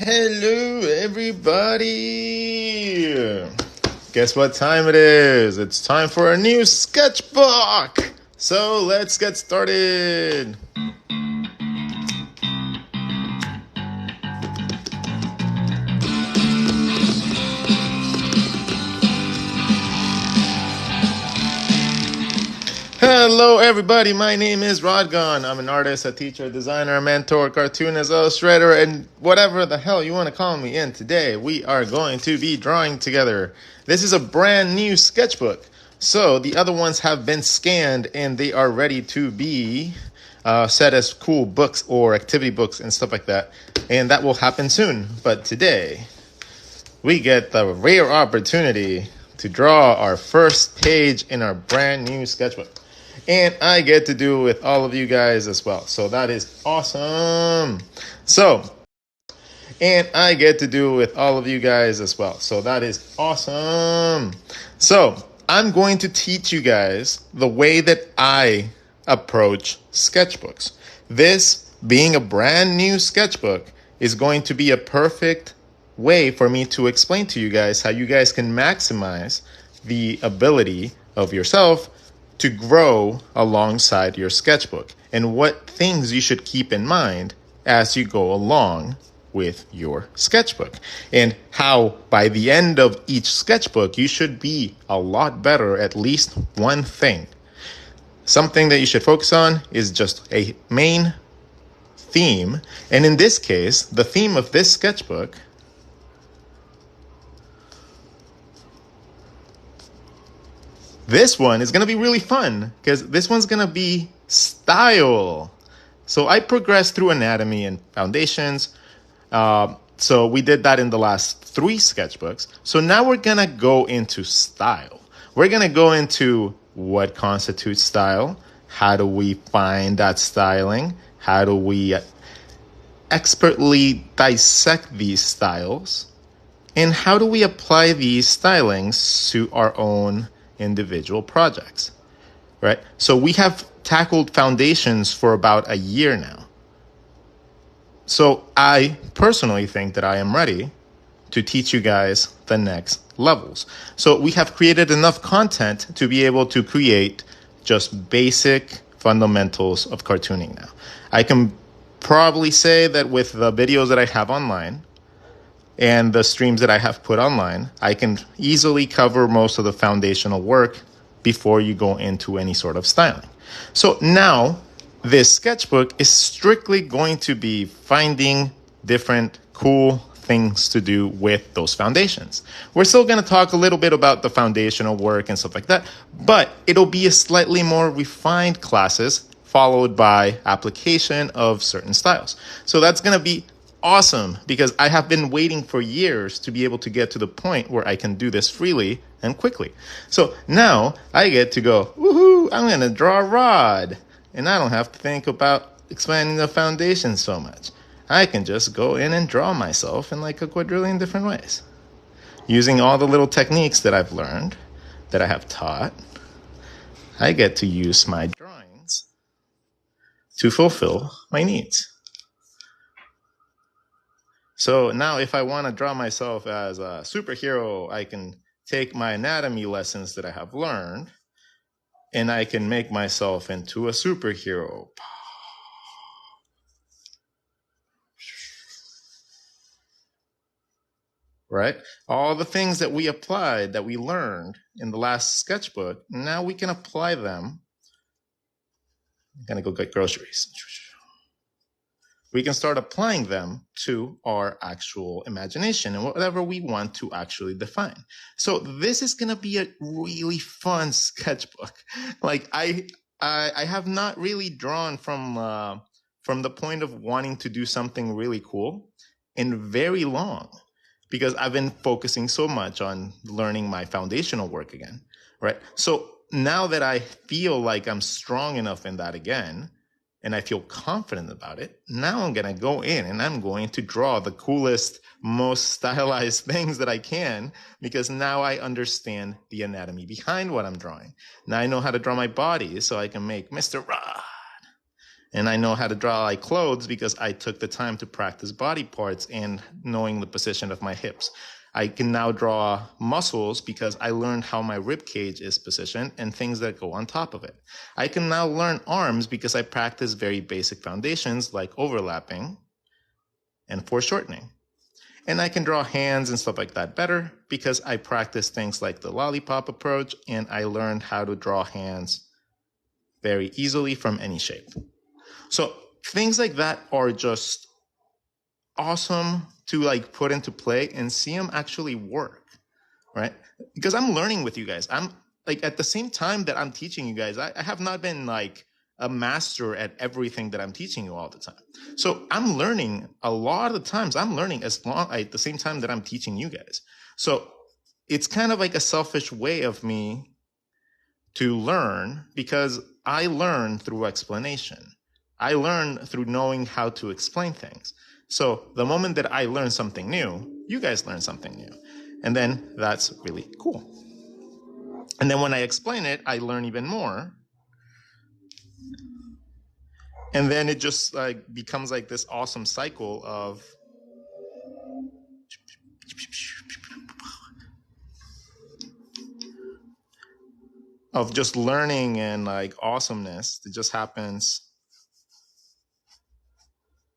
Hello, everybody! Guess what time it is? It's time for a new sketchbook! So let's get started! Hello, everybody. My name is Rodgon. I'm an artist, a teacher, a designer, a mentor, cartoonist, illustrator, and whatever the hell you want to call me. And today we are going to be drawing together. This is a brand new sketchbook. So the other ones have been scanned and they are ready to be set as cool books or activity books and stuff like that. And that will happen soon. But today we get the rare opportunity to draw our first page in our brand new sketchbook. And I get to do it with all of you guys as well. So that is awesome. And I get to do it with all of you guys as well. So that is awesome. So I'm going to teach you guys the way that I approach sketchbooks. This being a brand new sketchbook is going to be a perfect way for me to explain to you guys how you guys can maximize the ability of yourself to grow alongside your sketchbook and what things you should keep in mind as you go along with your sketchbook, and how by the end of each sketchbook you should be a lot better at least one thing. Something that you should focus on is just a main theme, and in this case the theme of this sketchbook this one is going to be really fun because this one's going to be style. So I progressed through anatomy and foundations. So we did that in the last 3 sketchbooks. So now we're going to go into style. We're going to go into what constitutes style. How do we find that styling? How do we expertly dissect these styles? And how do we apply these stylings to our own individual projects, right? So we have tackled foundations for about a year now. So I personally think that I am ready to teach you guys the next levels. So we have created enough content to be able to create just basic fundamentals of cartooning now. I can probably say that with the videos that I have online and the streams that I have put online, I can easily cover most of the foundational work before you go into any sort of styling. So now this sketchbook is strictly going to be finding different cool things to do with those foundations. We're still going to talk a little bit about the foundational work and stuff like that, but it'll be a slightly more refined classes followed by application of certain styles. So that's going to be awesome because I have been waiting for years to be able to get to the point where I can do this freely and quickly. So now I get to go, woohoo, I'm going to draw a rod. And I don't have to think about expanding the foundation so much. I can just go in and draw myself in like a quadrillion different ways. Using all the little techniques that I've learned, that I have taught, I get to use my drawings to fulfill my needs. So now if I want to draw myself as a superhero, I can take my anatomy lessons that I have learned and I can make myself into a superhero. Right? All the things that we applied, that we learned in the last sketchbook, now we can apply them. I'm going to go get groceries. We can start applying them to our actual imagination and whatever we want to actually define. So this is going to be a really fun sketchbook. Like I have not really drawn from the point of wanting to do something really cool in very long, because I've been focusing so much on learning my foundational work again, right? So now that I feel like I'm strong enough in that again, and I feel confident about it, now I'm going to go in and I'm going to draw the coolest, most stylized things that I can, because now I understand the anatomy behind what I'm drawing. Now I know how to draw my body so I can make Mr. Rod. And I know how to draw like clothes because I took the time to practice body parts and knowing the position of my hips. I can now draw muscles because I learned how my rib cage is positioned and things that go on top of it. I can now learn arms because I practice very basic foundations like overlapping and foreshortening. And I can draw hands and stuff like that better because I practice things like the lollipop approach and I learned how to draw hands very easily from any shape. So things like that are just awesome to like put into play and see them actually work, right? Because I'm learning with you guys. I'm like at the same time that I'm teaching you guys, I have not been like a master at everything that I'm teaching you all the time. So I'm learning a lot of the times. I'm learning at the same time that I'm teaching you guys. So it's kind of like a selfish way of me to learn because I learn through explanation. I learn through knowing how to explain things. So the moment that I learn something new, you guys learn something new. And then that's really cool. And then when I explain it, I learn even more. And then it just like becomes like this awesome cycle of just learning and like awesomeness that just happens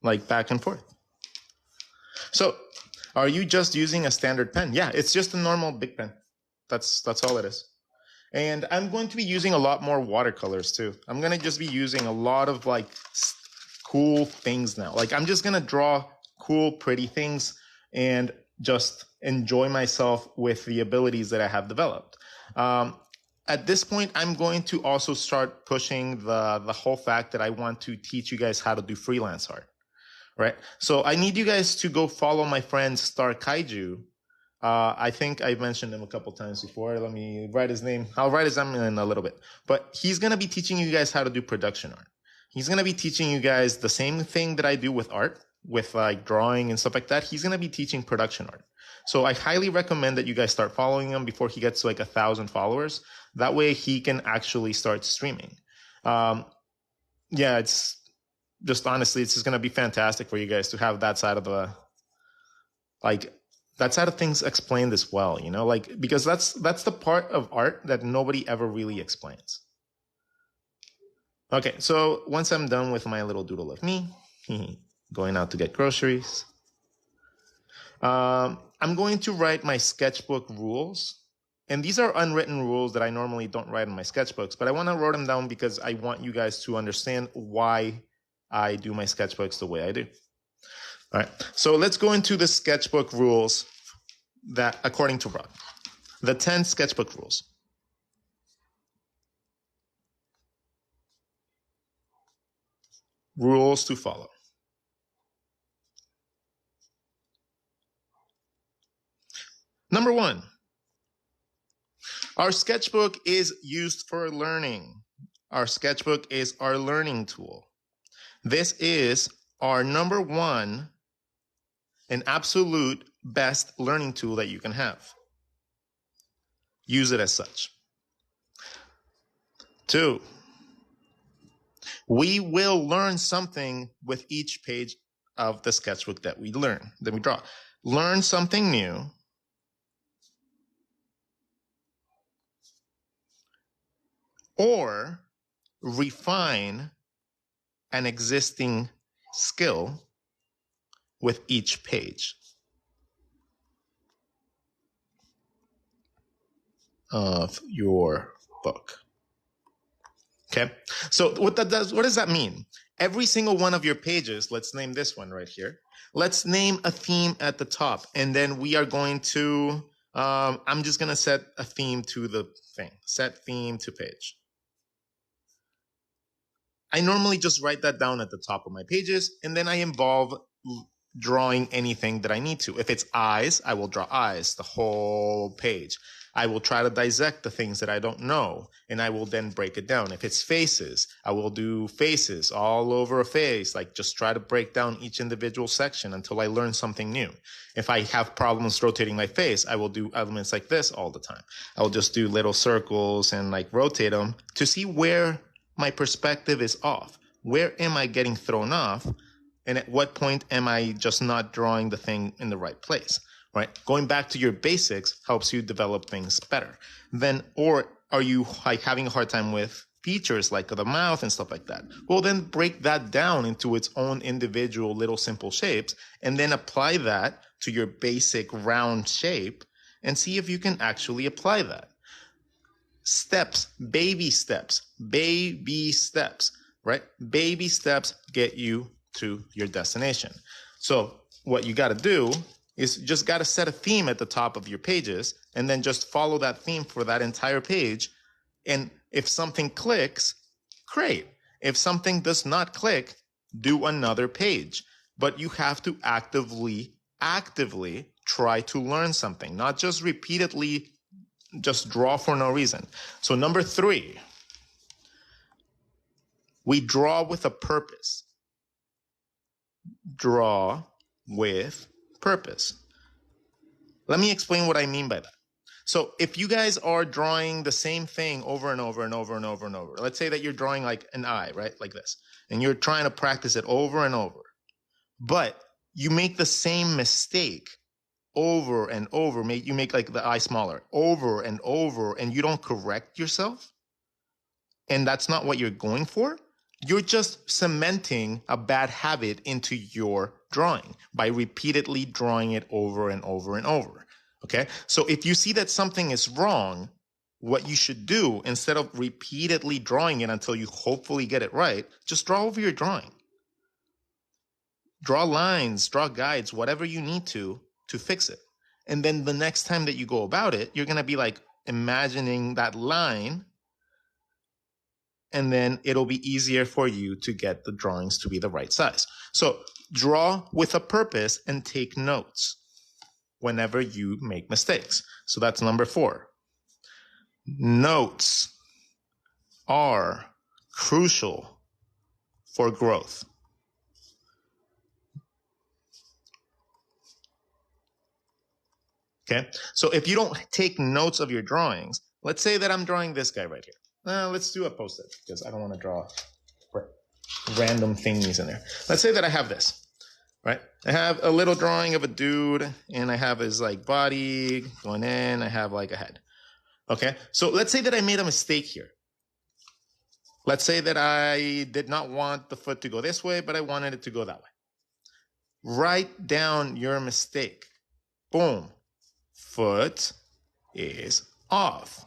like back and forth. So are you just using a standard pen? Yeah, it's just a normal big pen. That's all it is. And I'm going to be using a lot more watercolors too. I'm going to just be using a lot of like cool things now. Like I'm just going to draw cool, pretty things and just enjoy myself with the abilities that I have developed. At this point, I'm going to also start pushing the whole fact that I want to teach you guys how to do freelance art, right? So I need you guys to go follow my friend Star Kaiju. I think I've mentioned him a couple times before. Let me write his name. I'll write his name in a little bit. But he's going to be teaching you guys how to do production art. He's going to be teaching you guys the same thing that I do with art, with like drawing and stuff like that. He's going to be teaching production art. So I highly recommend that you guys start following him before he gets to like 1,000 followers. That way he can actually start streaming. Yeah, it's just honestly, it's just going to be fantastic for you guys to have that side of that side of things explained as well, you know, like, because that's the part of art that nobody ever really explains. Okay, so once I'm done with my little doodle of me, going out to get groceries, I'm going to write my sketchbook rules. And these are unwritten rules that I normally don't write in my sketchbooks, but I want to write them down because I want you guys to understand why I do my sketchbooks the way I do. All right, so let's go into the sketchbook rules that, according to Rod, the 10 sketchbook rules. Rules to follow. Number 1, our sketchbook is used for learning. Our sketchbook is our learning tool. This is our number 1 an absolute best learning tool that you can have. Use it as such. 2, we will learn something with each page of the sketchbook that we draw. Learn something new. Or refine an existing skill with each page of your book. Okay, so what does that mean? Every single one of your pages, let's name this one right here. Let's name a theme at the top, and then we are going to, I'm just going to set a theme to the thing. Set theme to page. I normally just write that down at the top of my pages, and then I involve drawing anything that I need to. If it's eyes, I will draw eyes, the whole page. I will try to dissect the things that I don't know, and I will then break it down. If it's faces, I will do faces all over a face, like just try to break down each individual section until I learn something new. If I have problems rotating my face, I will do elements like this all the time. I will just do little circles and like rotate them to see where my perspective is off. Where am I getting thrown off? And at what point am I just not drawing the thing in the right place, right? Going back to your basics helps you develop things better. Then, or are you like having a hard time with features like the mouth and stuff like that? Well, then break that down into its own individual little simple shapes and then apply that to your basic round shape and see if you can actually apply that. Steps, baby steps, right? Baby steps get you to your destination. So what you got to do is just got to set a theme at the top of your pages and then just follow that theme for that entire page. And if something clicks, great. If something does not click, do another page. But you have to actively try to learn something, not just repeatedly just draw for no reason. So number 3, we draw with a purpose. Draw with purpose. Let me explain what I mean by that. So if you guys are drawing the same thing over and over and over and over and over, let's say that you're drawing like an eye, right? Like this, and you're trying to practice it over and over, but you make the same mistake over and over. You make like the eye smaller over and over, and you don't correct yourself, and that's not what you're going for. You're just cementing a bad habit into your drawing by repeatedly drawing it over and over and over. Okay. So if you see that something is wrong, what you should do, instead of repeatedly drawing it until you hopefully get it right, just draw over your drawing. Draw lines, draw guides, whatever you need to fix it. And then the next time that you go about it, you're going to be like imagining that line, and then it'll be easier for you to get the drawings to be the right size. So draw with a purpose and take notes whenever you make mistakes. So that's number 4. Notes are crucial for growth. Okay. So if you don't take notes of your drawings, let's say that I'm drawing this guy right here. Let's do a post-it because I don't want to draw random thingies in there. Let's say that I have this, right? I have a little drawing of a dude and I have his like body going in. I have like a head. Okay. So let's say that I made a mistake here. Let's say that I did not want the foot to go this way, but I wanted it to go that way. Write down your mistake. Boom. Foot is off.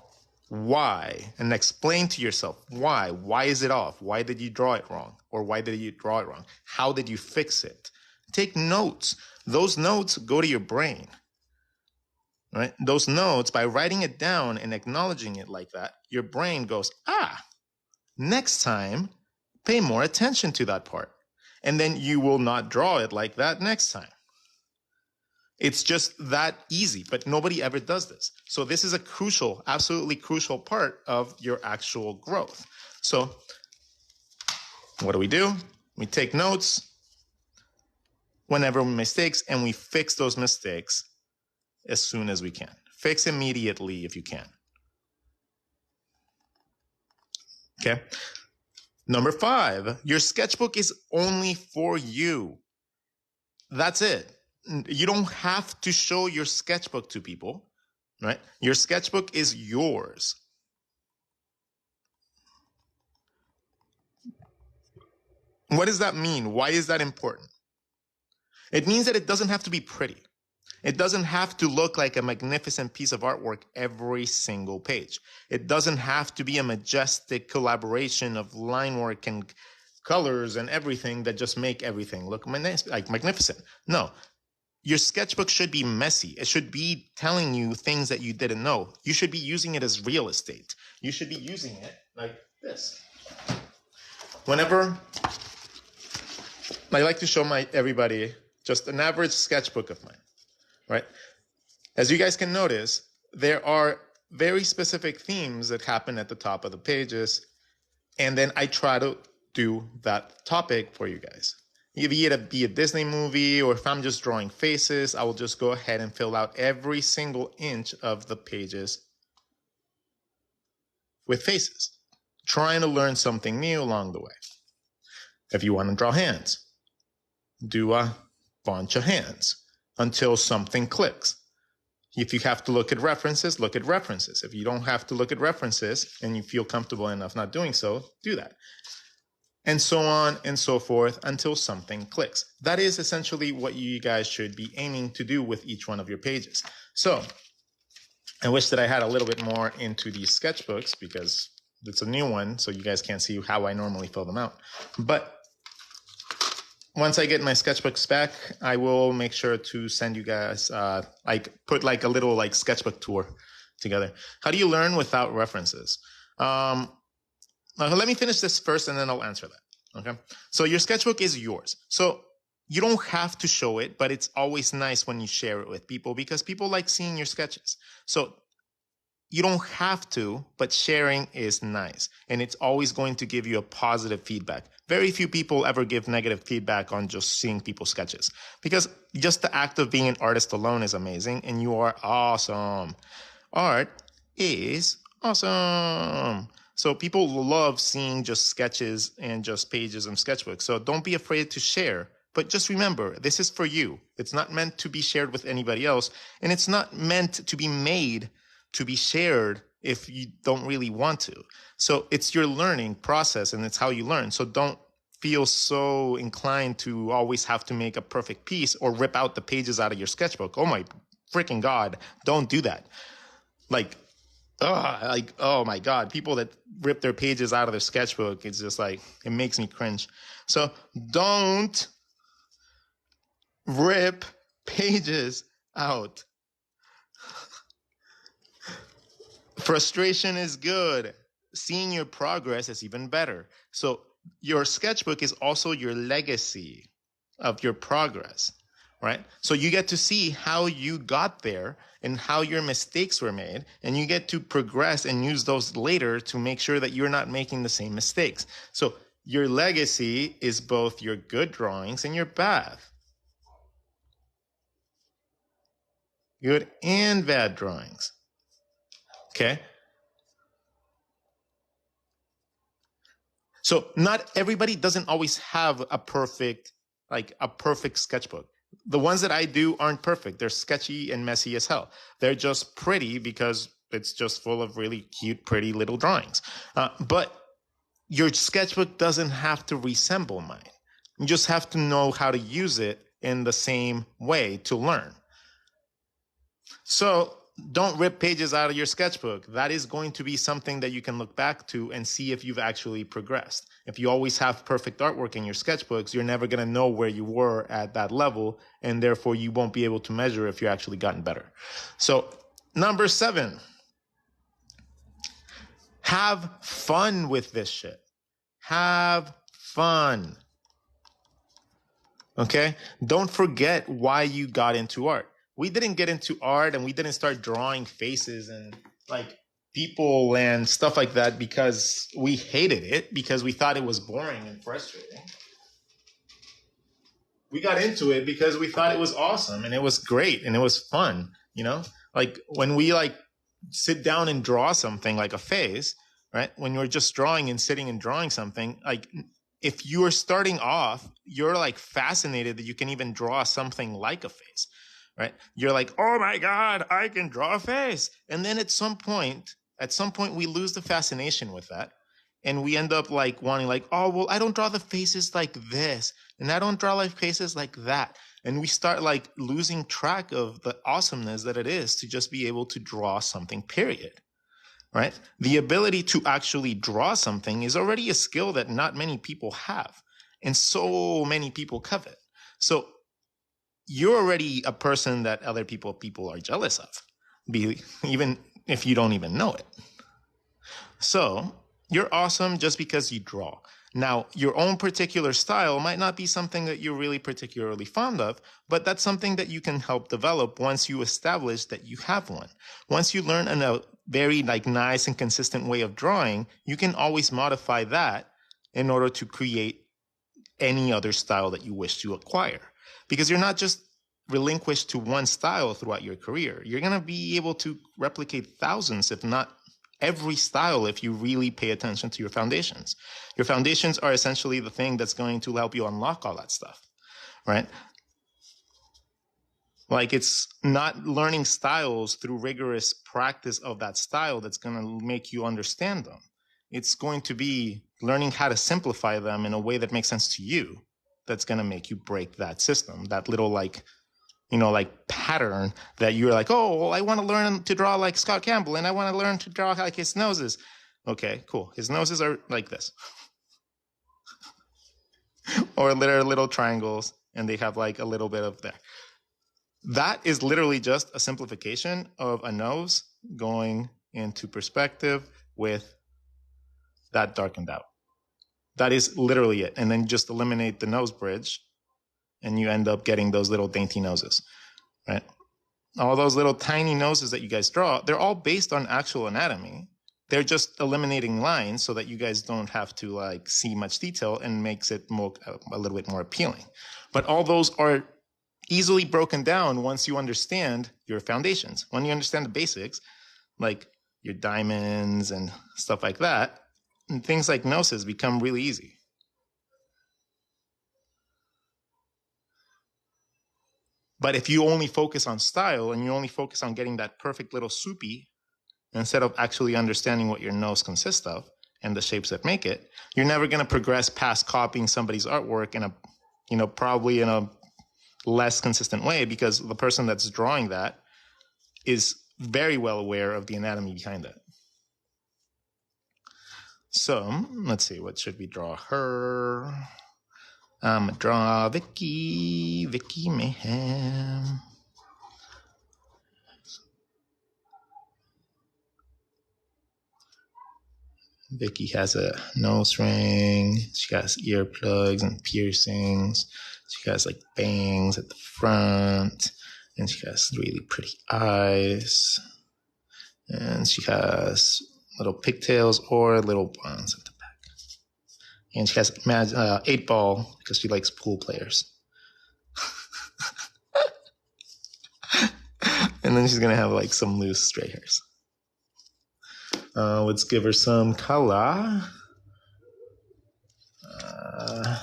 Why? And explain to yourself why. Why is it off? Why did you draw it wrong? Or why did you draw it wrong? How did you fix it? Take notes. Those notes go to your brain. Right? Those notes, by writing it down and acknowledging it like that, your brain goes, next time, pay more attention to that part. And then you will not draw it like that next time. It's just that easy, but nobody ever does this. So this is a crucial, absolutely crucial part of your actual growth. So what do? We take notes whenever we make mistakes, and we fix those mistakes as soon as we can. Fix immediately if you can. Okay. Number 5, your sketchbook is only for you. That's it. You don't have to show your sketchbook to people, right? Your sketchbook is yours. What does that mean? Why is that important? It means that it doesn't have to be pretty. It doesn't have to look like a magnificent piece of artwork every single page. It doesn't have to be a majestic collaboration of line work and colors and everything that just make everything look like magnificent. No. Your sketchbook should be messy. It should be telling you things that you didn't know. You should be using it as real estate. You should be using it like this. Whenever I like to show everybody just an average sketchbook of mine, right? As you guys can notice, there are very specific themes that happen at the top of the pages, and then I try to do that topic for you guys. Be it a Disney movie, or if I'm just drawing faces, I will just go ahead and fill out every single inch of the pages with faces, trying to learn something new along the way. If you want to draw hands, do a bunch of hands until something clicks. If you have to look at references, look at references. If you don't have to look at references and you feel comfortable enough not doing so, do that. And so on and so forth until something clicks. That is essentially what you guys should be aiming to do with each one of your pages. So I wish that I had a little bit more into these sketchbooks because it's a new one, so you guys can't see how I normally fill them out. But once I get my sketchbooks back, I will make sure to send you guys, put like a little like sketchbook tour together. How do you learn without references? Let me finish this first and then I'll answer that. Okay. So your sketchbook is yours. So you don't have to show it, but it's always nice when you share it with people because people like seeing your sketches. So you don't have to, but sharing is nice. And it's always going to give you a positive feedback. Very few people ever give negative feedback on just seeing people's sketches because just the act of being an artist alone is amazing and you are awesome. Art is awesome. So people love seeing just sketches and just pages and sketchbooks. So don't be afraid to share. But just remember, this is for you. It's not meant to be shared with anybody else. And it's not meant to be made to be shared if you don't really want to. So it's your learning process and it's how you learn. So don't feel so inclined to always have to make a perfect piece or rip out the pages out of your sketchbook. Oh my freaking God, don't do that. Oh my God, people that rip their pages out of their sketchbook, it's just like, it makes me cringe. So don't rip pages out. Frustration is good. Seeing your progress is even better. So your sketchbook is also your legacy of your progress, right? So you get to see how you got there and how your mistakes were made, and you get to progress and use those later to make sure that you're not making the same mistakes. So your legacy is both your good drawings and your bad. Good and bad drawings. Okay. So not everybody doesn't always have a perfect sketchbook. The ones that I do aren't perfect. They're sketchy and messy as hell. They're just pretty because it's just full of really cute, pretty little drawings. But your sketchbook doesn't have to resemble mine. You just have to know how to use it in the same way to learn. So don't rip pages out of your sketchbook. That is going to be something that you can look back to and see if you've actually progressed. If you always have perfect artwork in your sketchbooks, you're never going to know where you were at that level, and therefore you won't be able to measure if you've actually gotten better. So, number 7, have fun with this shit. Have fun. Okay? Don't forget why you got into art. We didn't get into art and we didn't start drawing faces and like people and stuff like that because we hated it, because we thought it was boring and frustrating. We got into it because we thought it was awesome and it was great and it was fun, you know? Like when we sit down and draw something like a face, right? When you're just drawing and sitting and drawing something, like if you are starting off, you're like fascinated that you can even draw something like a face. Right? You're like, oh my God, I can draw a face. And then at some point, we lose the fascination with that. And we end up wanting oh, well, I don't draw the faces like this. And I don't draw like faces like that. And we start losing track of the awesomeness that it is to just be able to draw something, period. Right? The ability to actually draw something is already a skill that not many people have. And so many people covet. So you're already a person that other people are jealous of, even if you don't even know it. So you're awesome just because you draw. Now, your own particular style might not be something that you're really particularly fond of, but that's something that you can help develop once you establish that you have one. Once you learn a very nice and consistent way of drawing, you can always modify that in order to create any other style that you wish to acquire. Because you're not just relinquished to one style throughout your career. You're going to be able to replicate thousands, if not every style if you really pay attention to your foundations. Your foundations are essentially the thing that's going to help you unlock all that stuff, right? Like, it's not learning styles through rigorous practice of that style that's going to make you understand them. It's going to be learning how to simplify them in a way that makes sense to you. That's going to make you break that system, that little like pattern that you're like, oh, well, I want to learn to draw like Scott Campbell and I want to learn to draw like his noses. Okay, cool. His noses are like this. Or little triangles and they have like a little bit of there. That is literally just a simplification of a nose going into perspective with that darkened out. That is literally it. And then just eliminate the nose bridge and you end up getting those little dainty noses, right? All those little tiny noses that you guys draw, they're all based on actual anatomy. They're just eliminating lines so that you guys don't have to like see much detail and makes it a little bit more appealing. But all those are easily broken down once you understand your foundations. When you understand the basics, like your diamonds and stuff like that, and things like noses become really easy. But if you only focus on style and you only focus on getting that perfect little soupy, instead of actually understanding what your nose consists of and the shapes that make it, you're never going to progress past copying somebody's artwork in probably in a less consistent way, because the person that's drawing that is very well aware of the anatomy behind it. So let's see, what should we draw her? I'm gonna draw Vicky Mayhem. Vicky has a nose ring. She has earplugs and piercings. She has like bangs at the front. And she has really pretty eyes. And she has little pigtails or little buns at the back. And she has 8-ball because she likes pool players. And then she's going to have like some loose stray hairs. Let's give her some color.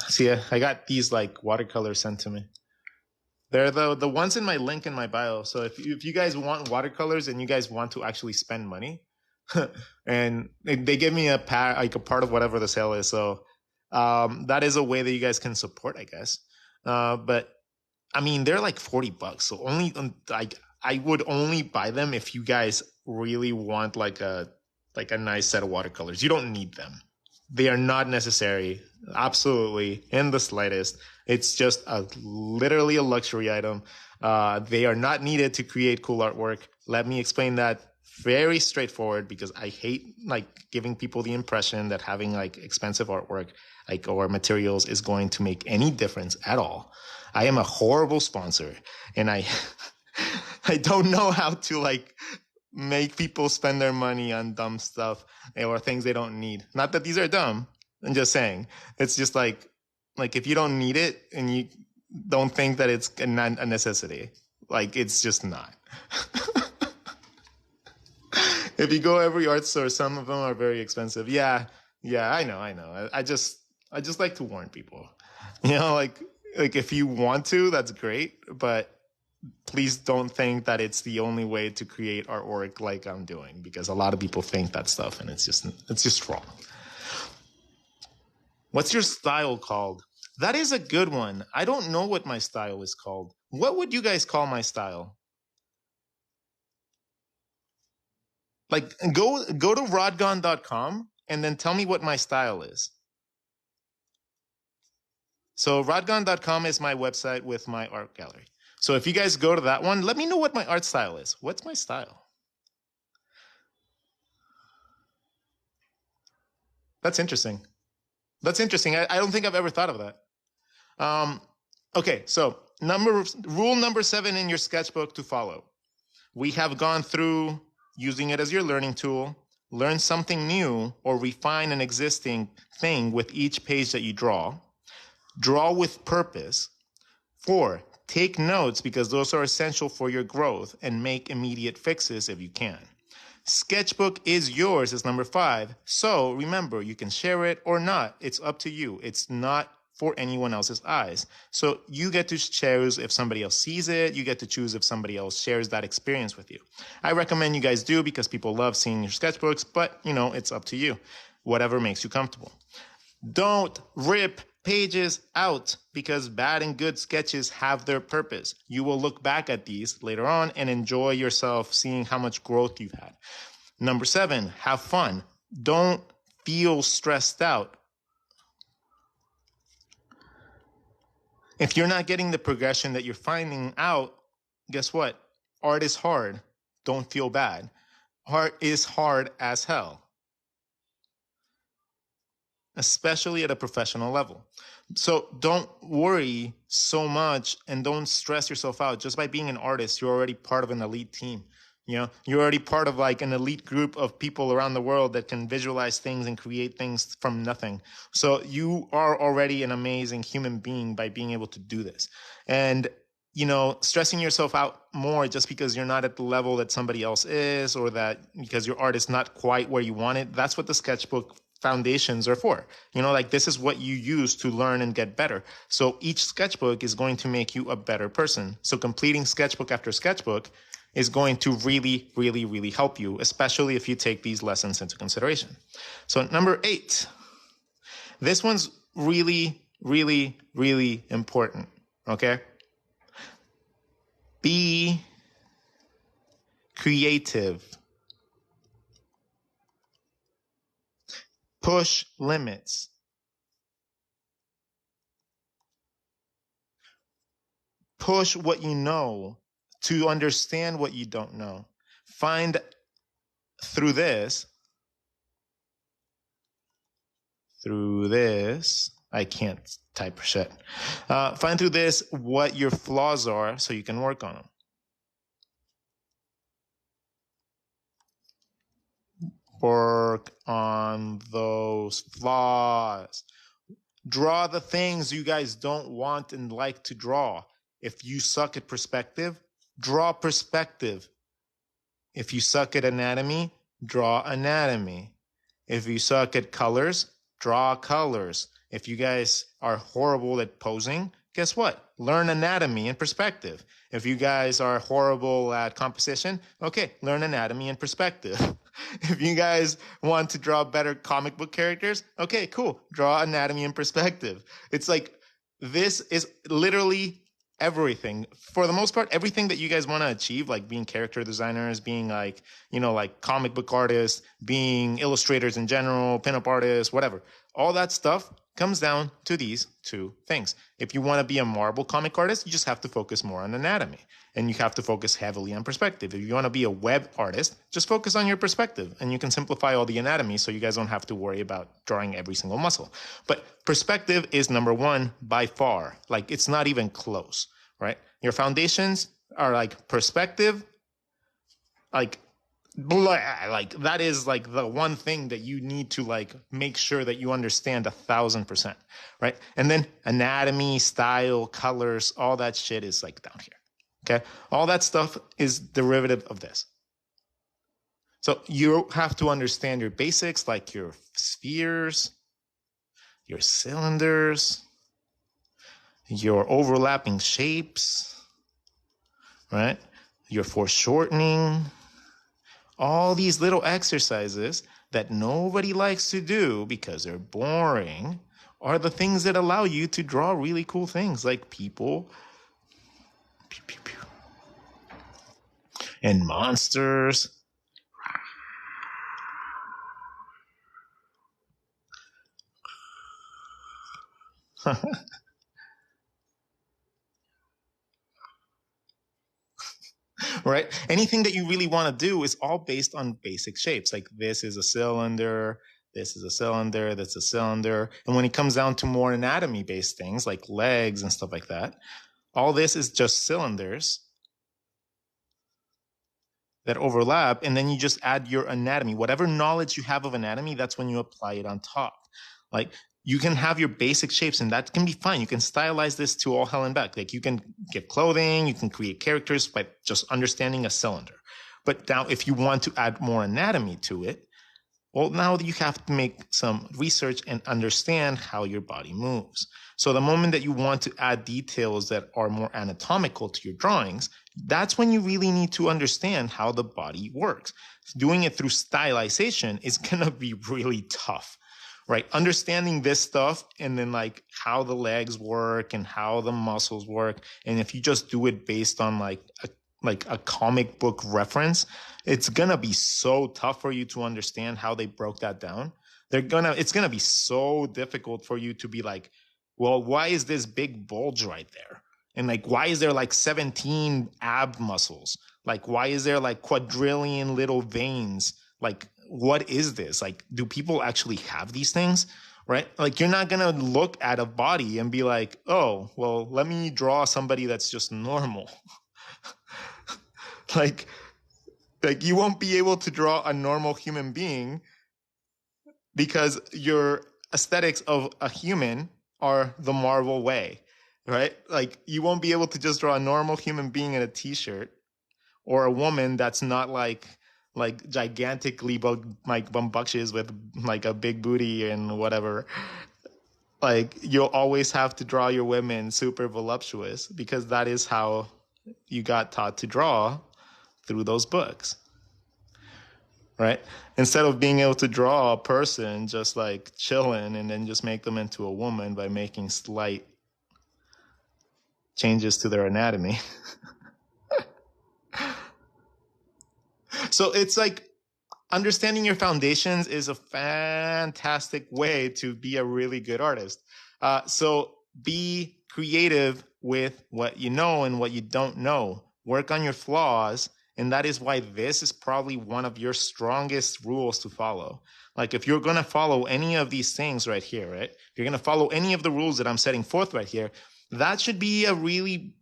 See, I got these like watercolors sent to me. They're the ones in my link in my bio. So if you guys want watercolors and you guys want to actually spend money, and they give me a part of whatever the sale is. So that is a way that you guys can support, I guess. But I mean, they're like $40. So only I would only buy them if you guys really want like a nice set of watercolors. You don't need them. They are not necessary, absolutely, in the slightest. It's just literally a luxury item. They are not needed to create cool artwork. Let me explain that very straightforward, because I hate like giving people the impression that having like expensive artwork or materials is going to make any difference at all. I am a horrible sponsor, and I don't know how to like make people spend their money on dumb stuff or things they don't need. Not that these are dumb. I'm just saying. It's just like if you don't need it and you don't think that it's a necessity, like it's just not. If you go every art store, some of them are very expensive. Yeah, I know. I just like to warn people. Like if you want to, that's great, but please don't think that it's the only way to create artwork like I'm doing, because a lot of people think that stuff and it's just wrong. What's your style called? That is a good one. I don't know what my style is called. What would you guys call my style? Like go to rodgon.com and then tell me what my style is. So rodgon.com is my website with my art gallery. So if you guys go to that one, let me know what my art style is. What's my style? That's interesting. I don't think I've ever thought of that. Okay, so rule number 7 in your sketchbook to follow. We have gone through using it as your learning tool, learn something new, or refine an existing thing with each page that you draw. Draw with purpose. 4, take notes because those are essential for your growth, and make immediate fixes if you can. Sketchbook is yours is number 5. So remember, you can share it or not. It's up to you. It's not for anyone else's eyes. So you get to choose if somebody else sees it. You get to choose if somebody else shares that experience with you. I recommend you guys do because people love seeing your sketchbooks, but it's up to you. Whatever makes you comfortable. Don't rip pages out because bad and good sketches have their purpose. You will look back at these later on and enjoy yourself seeing how much growth you've had. Number 7, have fun. Don't feel stressed out. If you're not getting the progression that you're finding out, guess what? Art is hard. Don't feel bad. Art is hard as hell, especially at a professional level. So don't worry so much and don't stress yourself out. Just by being an artist, you're already part of an elite team. You're already part of like an elite group of people around the world that can visualize things and create things from nothing. So you are already an amazing human being by being able to do this. And stressing yourself out more just because you're not at the level that somebody else is, or that because your art is not quite where you want it, that's what the sketchbook foundations are for. Like this is what you use to learn and get better. So each sketchbook is going to make you a better person. So completing sketchbook after sketchbook is going to really, really, really help you, especially if you take these lessons into consideration. So number 8, this one's really, really, really important. Okay. Be creative. Push limits. Push what you know to understand what you don't know. Find through this, I can't type shit. Find through this what your flaws are so you can work on them. Work on those flaws. Draw the things you guys don't want and like to draw. If you suck at perspective, draw perspective. If you suck at anatomy, draw anatomy. If you suck at colors, draw colors. If you guys are horrible at posing, guess what? Learn anatomy and perspective. If you guys are horrible at composition, okay, learn anatomy and perspective. If you guys want to draw better comic book characters, okay, cool. Draw anatomy and perspective. It's like, this is literally everything. For the most part, everything that you guys want to achieve, like being character designers, being like, like comic book artists, being illustrators in general, pinup artists, whatever. All that stuff comes down to these 2 things. If you want to be a marble comic artist, you just have to focus more on anatomy, and you have to focus heavily on perspective. If you want to be a web artist, just focus on your perspective, and you can simplify all the anatomy so you guys don't have to worry about drawing every single muscle. But perspective is number 1 by far. Like, it's not even close, right? Your foundations are like perspective, like blah, like that is like the one thing that you need to like make sure that you understand 1,000%, right? And then anatomy, style, colors, all that shit is like down here. Okay. All that stuff is derivative of this. So you have to understand your basics, like your spheres, your cylinders, your overlapping shapes, right? Your foreshortening, all these little exercises that nobody likes to do because they're boring are the things that allow you to draw really cool things like people pew, pew, pew, and monsters. Right? Anything that you really want to do is all based on basic shapes. Like this is a cylinder, this is a cylinder, that's a cylinder. And when it comes down to more anatomy based things like legs and stuff like that, all this is just cylinders that overlap. And then you just add your anatomy. Whatever knowledge you have of anatomy, that's when you apply it on top. Like you can have your basic shapes and that can be fine. You can stylize this to all hell and back. Like you can get clothing, you can create characters by just understanding a cylinder, But now if you want to add more anatomy to it, well, now you have to make some research and understand how your body moves. So the moment that you want to add details that are more anatomical to your drawings, that's when you really need to understand how the body works. Doing it through stylization is going to be really tough, right? Understanding this stuff and then like how the legs work and how the muscles work. And if you just do it based on like a comic book reference, it's going to be so tough for you to understand how they broke that down. It's going to be so difficult for you to be like, well, why is this big bulge right there? And like, why is there like 17 ab muscles? Like, why is there like quadrillion little veins? Like, what is this? Like, do people actually have these things? Right? Like, you're not going to look at a body and be like, oh, well, let me draw somebody that's just normal. Like you won't be able to draw a normal human being because your aesthetics of a human are the Marvel way, right? Like you won't be able to just draw a normal human being in a t-shirt or a woman that's not like gigantically like bumbuctious with like a big booty and whatever. Like you'll always have to draw your women super voluptuous because that is how you got taught to draw through those books, right? Instead of being able to draw a person just like chilling and then just make them into a woman by making slight changes to their anatomy. So it's like understanding your foundations is a fantastic way to be a really good artist. So be creative with what you know and what you don't know. Work on your flaws. And that is why this is probably one of your strongest rules to follow. Like if you're going to follow any of these things right here, right? If you're going to follow any of the rules that I'm setting forth right here, that should be a really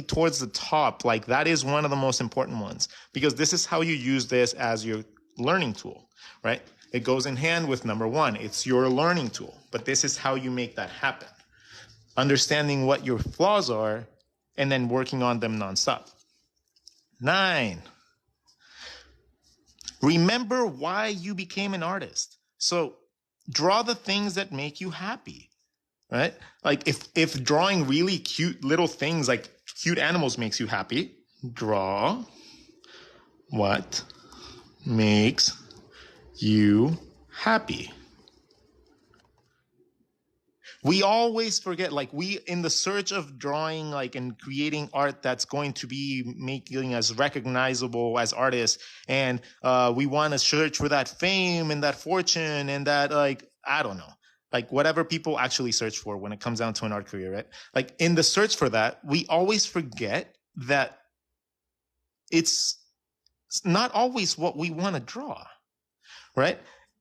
towards the top. Like that is one of the most important ones because this is how you use this as your learning tool, right? It goes in hand with number one. It's your learning tool, but this is how you make that happen. Understanding what your flaws are and then working on them nonstop. 9, remember why you became an artist. So draw the things that make you happy, right? Like if drawing really cute little things like cute animals makes you happy, draw what makes you happy. We always forget, like in the search of drawing, like and creating art that's going to be making us recognizable as artists. And, we want to search for that fame and that fortune and that, like, I don't know, like whatever people actually search for when it comes down to an art career, right? Like in the search for that, we always forget that it's not always what we want to draw, right?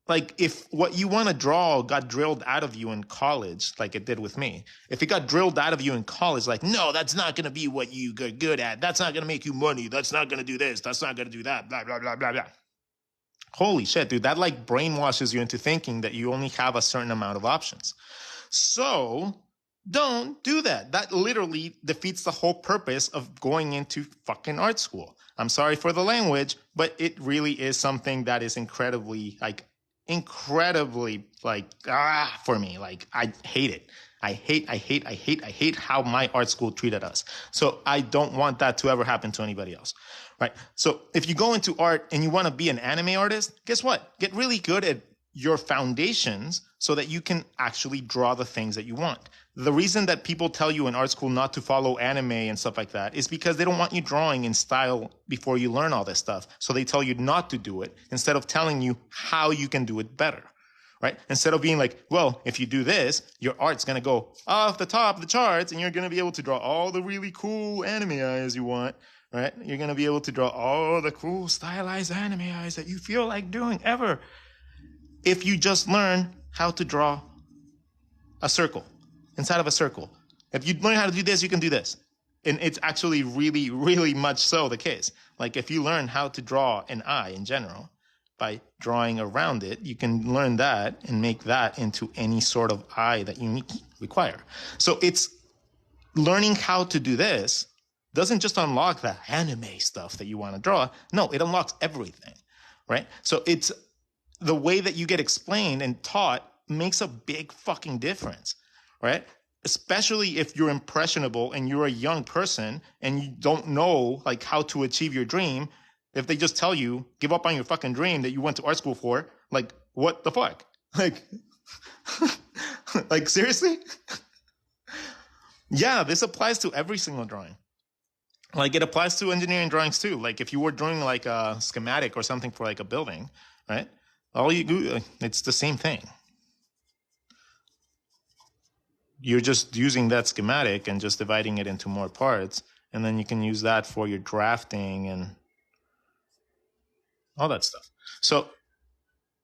Like if what you want to draw got drilled out of you in college, like it did with me, if it got drilled out of you in college, like, no, that's not going to be what you get good at. That's not going to make you money. That's not going to do this. That's not going to do that. Blah, blah, blah, blah, blah. Holy shit, dude. That like brainwashes you into thinking that you only have a certain amount of options. So don't do that. That literally defeats the whole purpose of going into fucking art school. I'm sorry for the language, but it really is something that is incredibly for me. Like I hate it. I hate how my art school treated us. So I don't want that to ever happen to anybody else. Right. So if you go into art and you want to be an anime artist, guess what? Get really good at your foundations so that you can actually draw the things that you want. The reason that people tell you in art school not to follow anime and stuff like that is because they don't want you drawing in style before you learn all this stuff. So they tell you not to do it instead of telling you how you can do it better, right? Instead of being like, well, if you do this, your art's going to go off the top of the charts and you're going to be able to draw all the really cool anime eyes you want, right? You're going to be able to draw all the cool stylized anime eyes that you feel like doing ever. If you just learn how to draw a circle inside of a circle. If you learn how to do this, you can do this. And it's actually really, really much so the case. Like if you learn how to draw an eye in general by drawing around it, you can learn that and make that into any sort of eye that you require. So it's learning how to do this doesn't just unlock the anime stuff that you want to draw. No, it unlocks everything, right? So it's the way that you get explained and taught makes a big fucking difference, right? Especially if you're impressionable and you're a young person and you don't know like how to achieve your dream. If they just tell you give up on your fucking dream that you went to art school for, like what the fuck? Like, like seriously? Yeah, this applies to every single drawing. Like it applies to engineering drawings too. Like if you were drawing like a schematic or something for like a building, right? All you do, it's the same thing. You're just using that schematic and just dividing it into more parts. And then you can use that for your drafting and all that stuff. So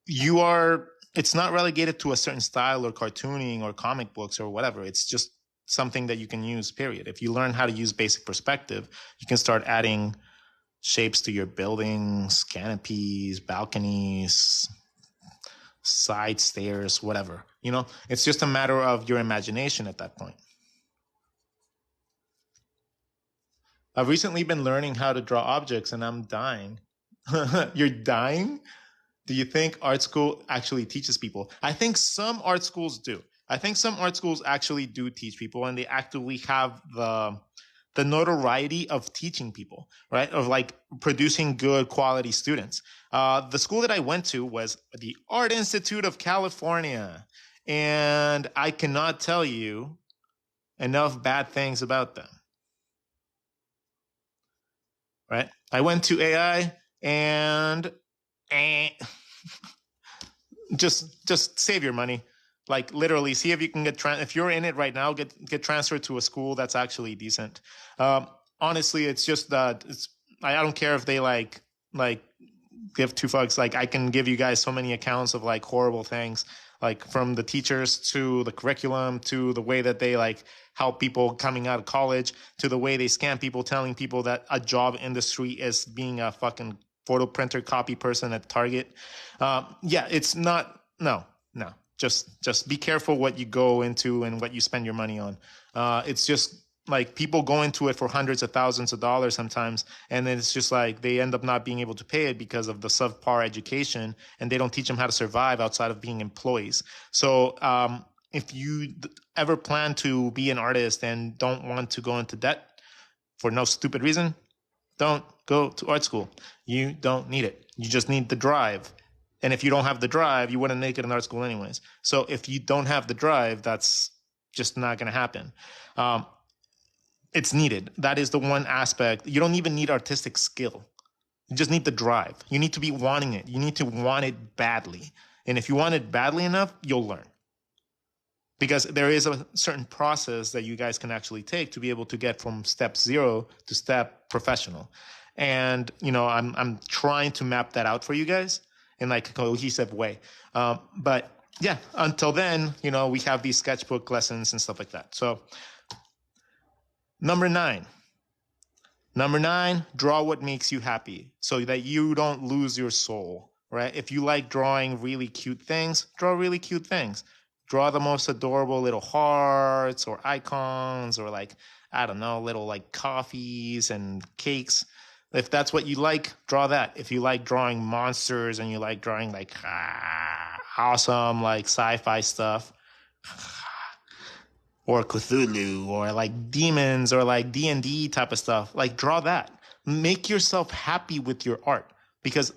it's not relegated to a certain style or cartooning or comic books or whatever. It's just something that you can use, period. If you learn how to use basic perspective, you can start adding shapes to your buildings, canopies, balconies, side stairs, whatever. It's just a matter of your imagination at that point. I've recently been learning how to draw objects and I'm dying. You're dying? Do you think art school actually teaches people? I think some art schools do. I think some art schools actually do teach people and they actively have the notoriety of teaching people, right? Of like producing good quality students. The school that I went to was the Art Institute of California. And I cannot tell you enough bad things about them, right? I went to AI and just save your money. Like literally see if you can if you're in it right now, get transferred to a school that's actually decent. Honestly, it's just that I don't care if they like give two fucks. Like I can give you guys so many accounts of like horrible things, like from the teachers to the curriculum to the way that they like help people coming out of college to the way they scam people, telling people that a job industry is being a fucking photo printer copy person at Target. Yeah, it's not, no. Just be careful what you go into and what you spend your money on. It's just like people go into it for hundreds of thousands of dollars sometimes. And then it's just like they end up not being able to pay it because of the subpar education and they don't teach them how to survive outside of being employees. So, if you ever plan to be an artist and don't want to go into debt for no stupid reason, don't go to art school. You don't need it. You just need the drive. And if you don't have the drive, you wouldn't make it in art school anyways. So if you don't have the drive, that's just not going to happen. It's needed. That is the one aspect. You don't even need artistic skill. You just need the drive. You need to be wanting it. You need to want it badly. And if you want it badly enough, you'll learn. Because there is a certain process that you guys can actually take to be able to get from step 0 to step professional. And, I'm trying to map that out for you guys in like a cohesive way. But yeah, until then, we have these sketchbook lessons and stuff like that. So Number nine, draw what makes you happy so that you don't lose your soul, right? If you like drawing really cute things, draw really cute things. Draw the most adorable little hearts or icons or like, I don't know, little like coffees and cakes. If that's what you like, draw that. If you like drawing monsters and you like drawing like awesome like sci-fi stuff, or Cthulhu or like demons or like D&D type of stuff, like draw that. Make yourself happy with your art, because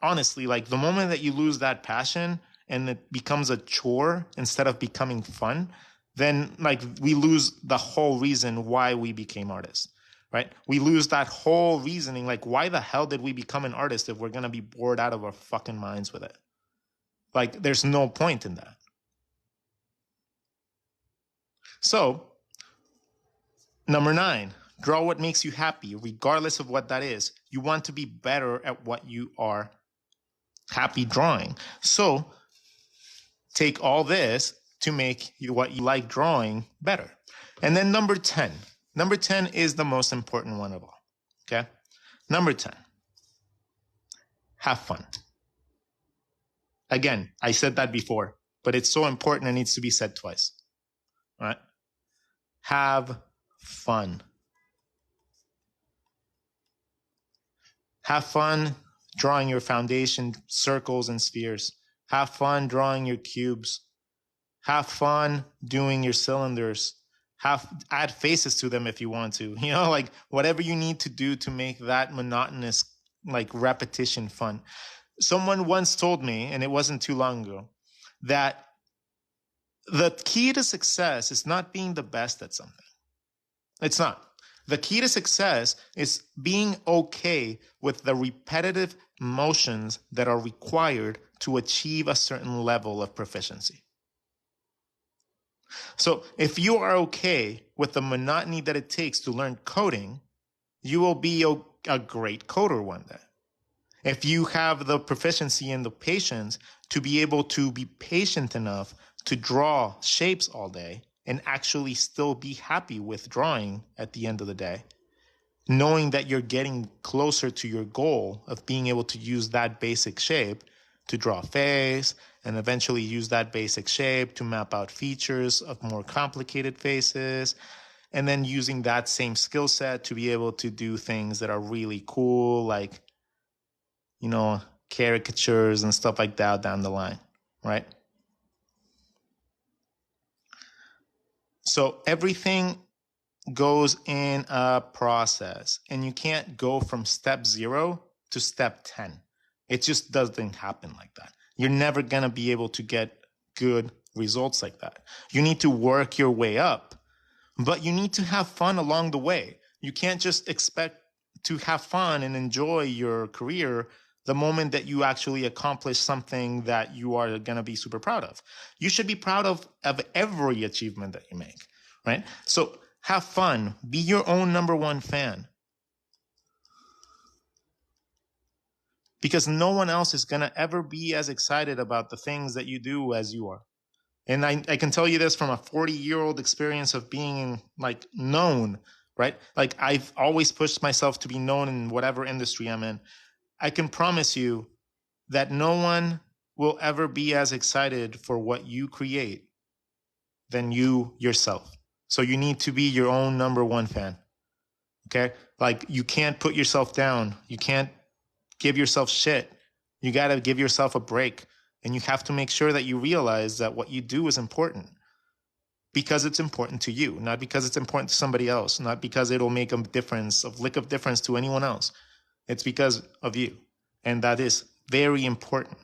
honestly, like the moment that you lose that passion and it becomes a chore instead of becoming fun, then like we lose the whole reason why we became artists, right? We lose that whole reasoning. Like, why the hell did we become an artist if we're going to be bored out of our fucking minds with it? Like, there's no point in that. So, number 9, draw what makes you happy, regardless of what that is. You want to be better at what you are happy drawing. So, take all this to make what you like drawing better. And then number 10. Number 10 is the most important one of all. Okay? Number 10. Have fun. Again, I said that before, but it's so important it needs to be said twice. All right? Have fun. Have fun drawing your foundation circles and spheres. Have fun drawing your cubes. Have fun doing your cylinders. Add faces to them if you want to. Like whatever you need to do to make that monotonous, like repetition fun. Someone once told me, and it wasn't too long ago, that the key to success is not being the best at something. It's not. The key to success is being okay with the repetitive motions that are required to achieve a certain level of proficiency. So if you are okay with the monotony that it takes to learn coding, you will be a great coder one day. If you have the proficiency and the patience to be able to be patient enough to draw shapes all day and actually still be happy with drawing at the end of the day, knowing that you're getting closer to your goal of being able to use that basic shape to draw a face and eventually use that basic shape to map out features of more complicated faces, and then using that same skill set to be able to do things that are really cool, like, caricatures and stuff like that down the line, right? So everything goes in a process, and you can't go from step 0 to step 10. It just doesn't happen like that. You're never going to be able to get good results like that. You need to work your way up, but you need to have fun along the way. You can't just expect to have fun and enjoy your career the moment that you actually accomplish something that you are going to be super proud of. You should be proud of every achievement that you make, right? So have fun. Be your own number one fan. Because no one else is going to ever be as excited about the things that you do as you are. And I can tell you this from a 40-year-old experience of being known, right? Like I've always pushed myself to be known in whatever industry I'm in. I can promise you that no one will ever be as excited for what you create than you yourself. So you need to be your own number one fan. Okay? Like you can't put yourself down. You can't give yourself shit. You got to give yourself a break. And you have to make sure that you realize that what you do is important because it's important to you, not because it's important to somebody else, not because it'll make a difference, a lick of difference to anyone else. It's because of you. And that is very important.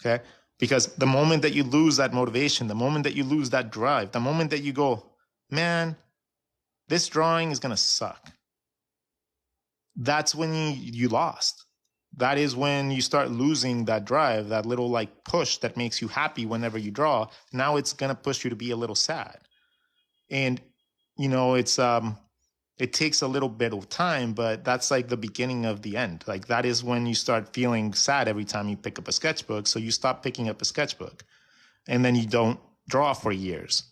Okay? Because the moment that you lose that motivation, the moment that you lose that drive, the moment that you go, man, this drawing is going to suck. That's when you lost. That is when you start losing that drive, that little push that makes you happy whenever you draw. Now it's going to push you to be a little sad. And, it takes a little bit of time, but that's the beginning of the end. That is when you start feeling sad every time you pick up a sketchbook. So you stop picking up a sketchbook and then you don't draw for years.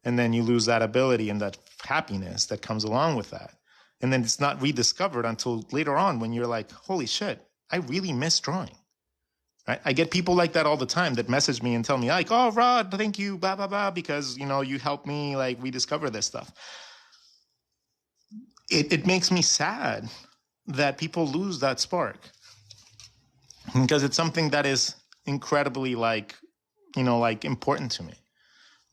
And then you lose that ability and that happiness that comes along with that. And then it's not rediscovered until later on when you're like, holy shit, I really miss drawing. Right? I get people like that all the time that message me and tell me oh, Rod, thank you, blah, blah, blah, because, you helped me rediscover this stuff. It makes me sad that people lose that spark because it's something that is incredibly important to me.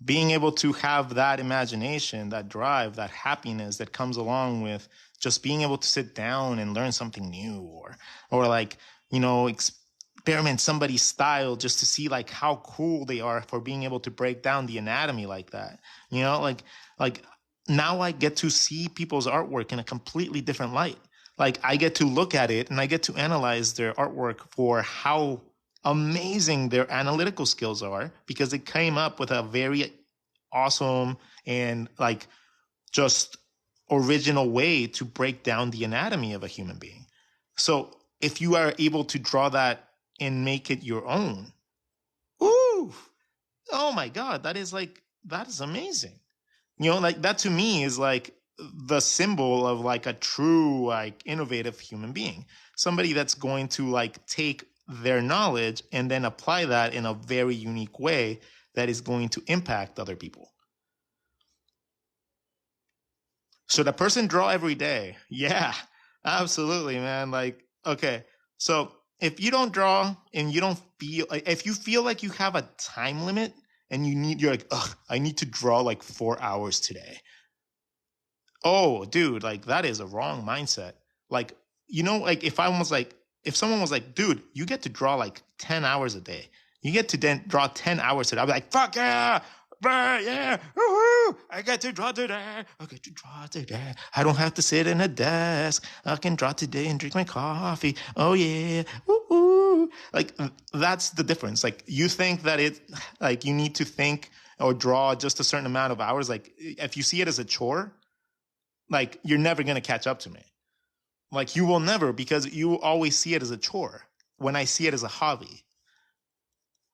Being able to have that imagination, that drive, that happiness that comes along with just being able to sit down and learn something new or experiment somebody's style just to see how cool they are for being able to break down the anatomy like that. Now I get to see people's artwork in a completely different light. I get to look at it and I get to analyze their artwork for how amazing their analytical skills are because they came up with a very awesome and just original way to break down the anatomy of a human being. So if you are able to draw that and make it your own, ooh, oh my God, that is amazing. That to me is the symbol of a true, innovative human being. Somebody that's going to take their knowledge and then apply that in a very unique way that is going to impact other people. Should a person draw every day? Yeah, absolutely, man. Okay. So if you don't draw and you don't feel like, if you feel like you have a time limit and you're like, ugh, I need to draw like 4 hours today. Oh, dude, like that is a wrong mindset. Like, like if someone was like, dude, you get to draw like 10 hours a day. You get to then draw 10 hours today. I'll be like, fuck yeah. Yeah, woohoo! I get to draw today. I get to draw today. I don't have to sit in a desk. I can draw today and drink my coffee. Oh yeah, woohoo! Like that's the difference. Like you think that like you need to think or draw just a certain amount of hours. Like if you see it as a chore, like you're never going to catch up to me. Like you will never, because you always see it as a chore. When I see it as a hobby,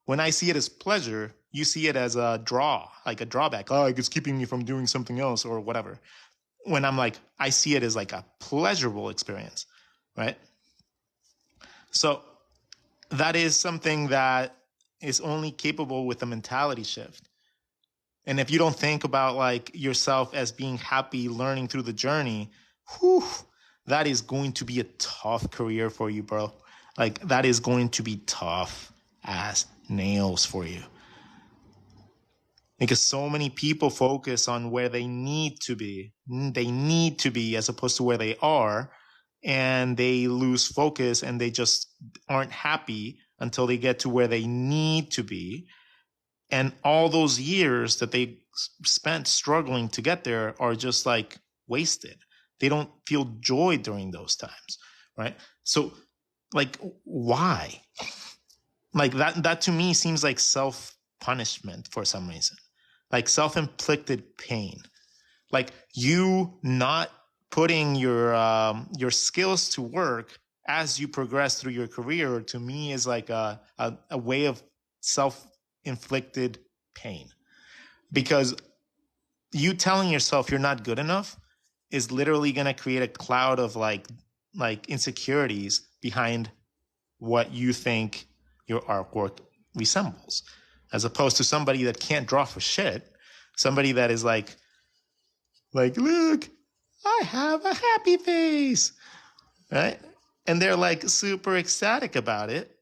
when I see it as pleasure, you see it as a draw, like a drawback. Oh, it's keeping me from doing something else or whatever. When I'm like, I see it as like a pleasurable experience, right? So that is something that is only capable with a mentality shift. And if you don't think about like yourself as being happy learning through the journey, whew, that is going to be a tough career for you, bro. Like that is going to be tough as nails for you. Because so many people focus on where they need to be. They need to be as opposed to where they are. And they lose focus and they just aren't happy until they get to where they need to be. And all those years that they spent struggling to get there are just like wasted. They don't feel joy during those times, right? So like, why? Like that to me seems like self-punishment for some reason, like self-inflicted pain. Like you not putting your skills to work as you progress through your career, to me is like a way of self-inflicted pain, because you telling yourself you're not good enough is literally going to create a cloud of like insecurities behind what you think your artwork resembles, as opposed to somebody that can't draw for shit, somebody that is like, look, I have a happy face, right? And they're like super ecstatic about it.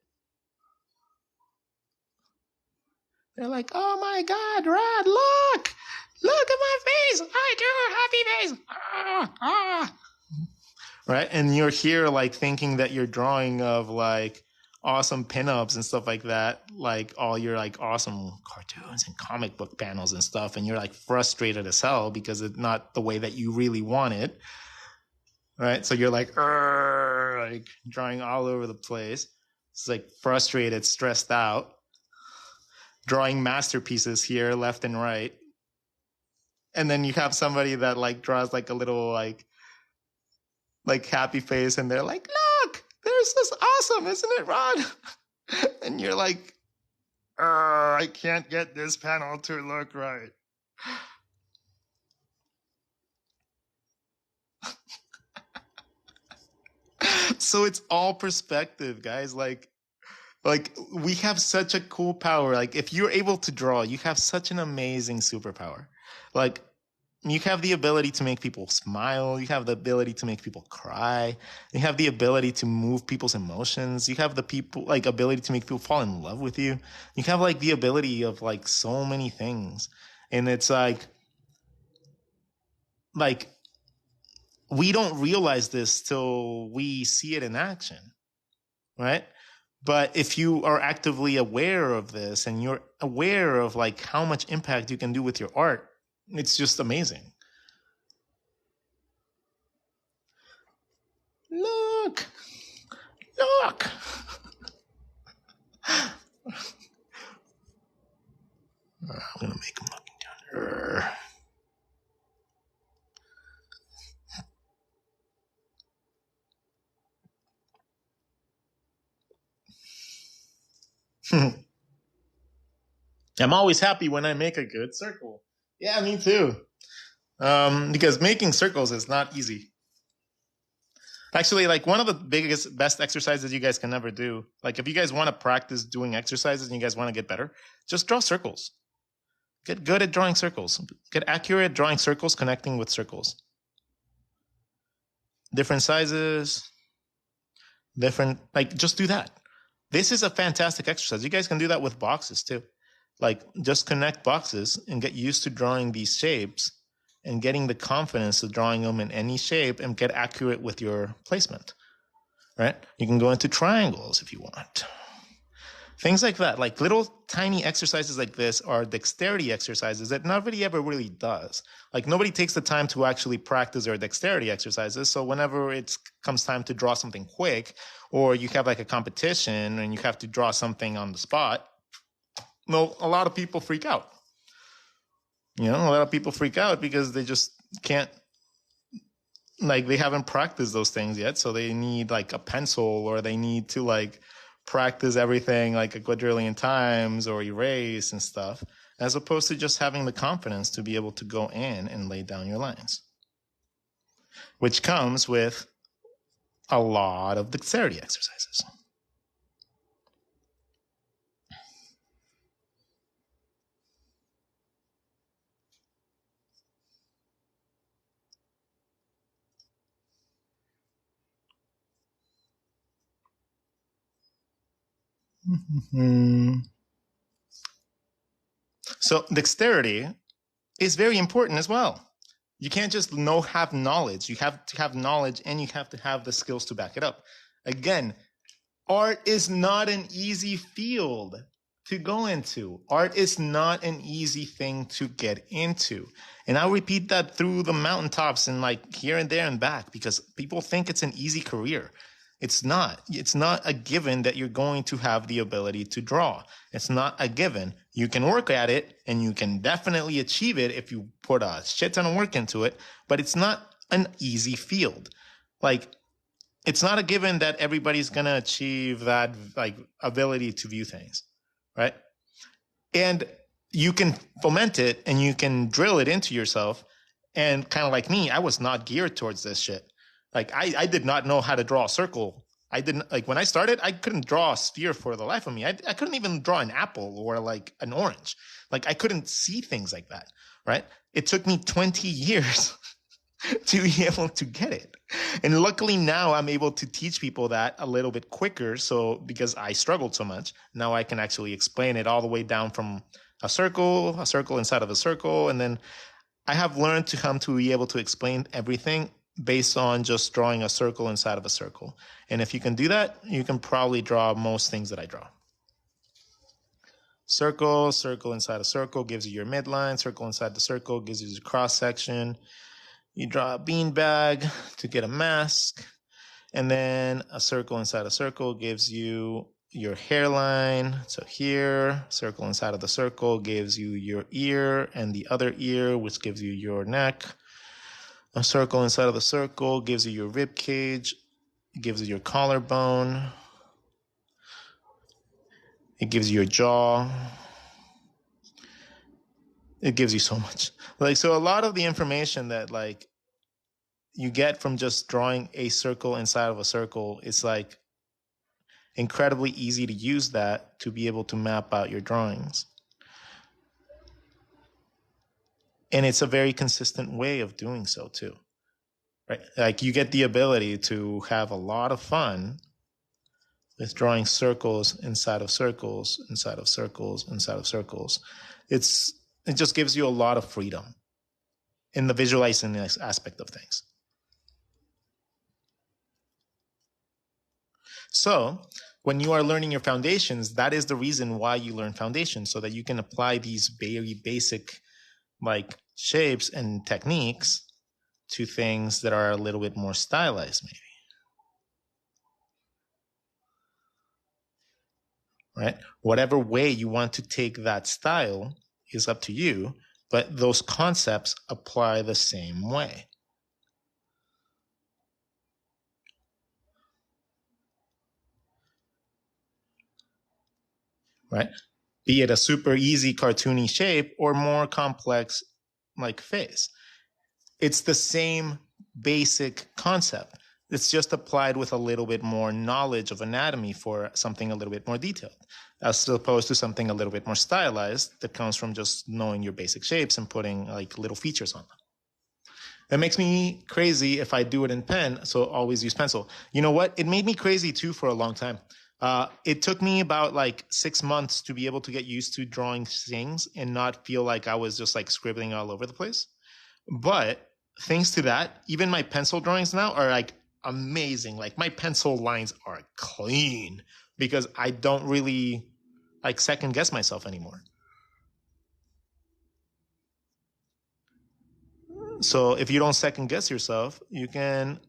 They're like, oh my God, Rod, look at my face. I do a happy face. Right. And you're here like thinking that you're drawing of like awesome pinups and stuff like that, like all your like awesome cartoons and comic book panels and stuff. And you're like frustrated as hell because it's not the way that you really want it. Right. So you're like drawing all over the place. It's like frustrated, stressed out, drawing masterpieces here, left and right. And then you have somebody that like draws like a little like happy face, and they're like, look, there's this awesome, isn't it, Rod? And you're like, I can't get this panel to look right. So it's all perspective, guys. Like we have such a cool power. Like if you're able to draw, you have such an amazing superpower. Like you have the ability to make people smile. You have the ability to make people cry. You have the ability to move people's emotions. You have the ability to make people fall in love with you. You have like the ability of like so many things. And it's like we don't realize this till we see it in action, right? But if you are actively aware of this and you're aware of like how much impact you can do with your art, it's just amazing. Look, look. I'm gonna make him looking down there. I'm always happy when I make a good circle. Yeah, me too. Because making circles is not easy. Actually, like one of the best exercises you guys can ever do, like if you guys want to practice doing exercises and you guys want to get better, just draw circles. Get good at drawing circles. Get accurate at drawing circles, connecting with circles. Different sizes, different, like just do that. This is a fantastic exercise. You guys can do that with boxes too. Like just connect boxes and get used to drawing these shapes and getting the confidence of drawing them in any shape and get accurate with your placement, right? You can go into triangles if you want. Things like that, like little tiny exercises like this are dexterity exercises that nobody ever really does. Like nobody takes the time to actually practice their dexterity exercises. So whenever it comes time to draw something quick, or you have like a competition and you have to draw something on the spot, no, a lot of people freak out. A lot of people freak out because they just can't, like they haven't practiced those things yet. So they need like a pencil, or they need to like practice everything like a quadrillion times or erase and stuff, as opposed to just having the confidence to be able to go in and lay down your lines, which comes with a lot of dexterity exercises. Mm-hmm. So dexterity is very important as well. You can't just have knowledge. You have to have knowledge, and you have to have the skills to back it up. Again, art is not an easy field to go into. Art is not an easy thing to get into. And I'll repeat that through the mountaintops and like here and there and back, because people think it's an easy career. It's not. It's not a given that you're going to have the ability to draw. It's not a given. You can work at it, and you can definitely achieve it if you put a shit ton of work into it, but it's not an easy field. Like, it's not a given that everybody's going to achieve that like ability to view things, right? And you can foment it and you can drill it into yourself. And kind of like me, I was not geared towards this shit. Like I did not know how to draw a circle. I didn't, like when I started, I couldn't draw a sphere for the life of me. I couldn't even draw an apple or like an orange. Like I couldn't see things like that, right? It took me 20 years to be able to get it. And luckily now I'm able to teach people that a little bit quicker. So because I struggled so much, now I can actually explain it all the way down from a circle inside of a circle. And then I have learned to come to be able to explain everything based on just drawing a circle inside of a circle. And if you can do that, you can probably draw most things that I draw. Circle inside a circle gives you your midline. Circle inside the circle gives you the cross section. You draw a beanbag to get a mask. And then a circle inside a circle gives you your hairline. So here, circle inside of the circle gives you your ear and the other ear, which gives you your neck. A circle inside of the circle gives you your rib cage. It gives you your collarbone. It gives you your jaw. It gives you so much. Like, so a lot of the information that like you get from just drawing a circle inside of a circle, it's like incredibly easy to use that to be able to map out your drawings. And it's a very consistent way of doing so too, right? Like you get the ability to have a lot of fun with drawing circles inside of circles, inside of circles, inside of circles. It just gives you a lot of freedom in the visualizing aspect of things. So when you are learning your foundations, that is the reason why you learn foundations, so that you can apply these very basic like shapes and techniques to things that are a little bit more stylized, maybe. Right? Whatever way you want to take that style is up to you, but those concepts apply the same way. Right? Be it a super easy cartoony shape or more complex like face. It's the same basic concept. It's just applied with a little bit more knowledge of anatomy for something a little bit more detailed, as opposed to something a little bit more stylized that comes from just knowing your basic shapes and putting like little features on them. It makes me crazy if I do it in pen, so always use pencil. You know what? It made me crazy too for a long time. It took me about like 6 months to be able to get used to drawing things and not feel like I was just like scribbling all over the place. But thanks to that, even my pencil drawings now are like amazing. Like my pencil lines are clean because I don't really like second guess myself anymore. So if you don't second guess yourself, you can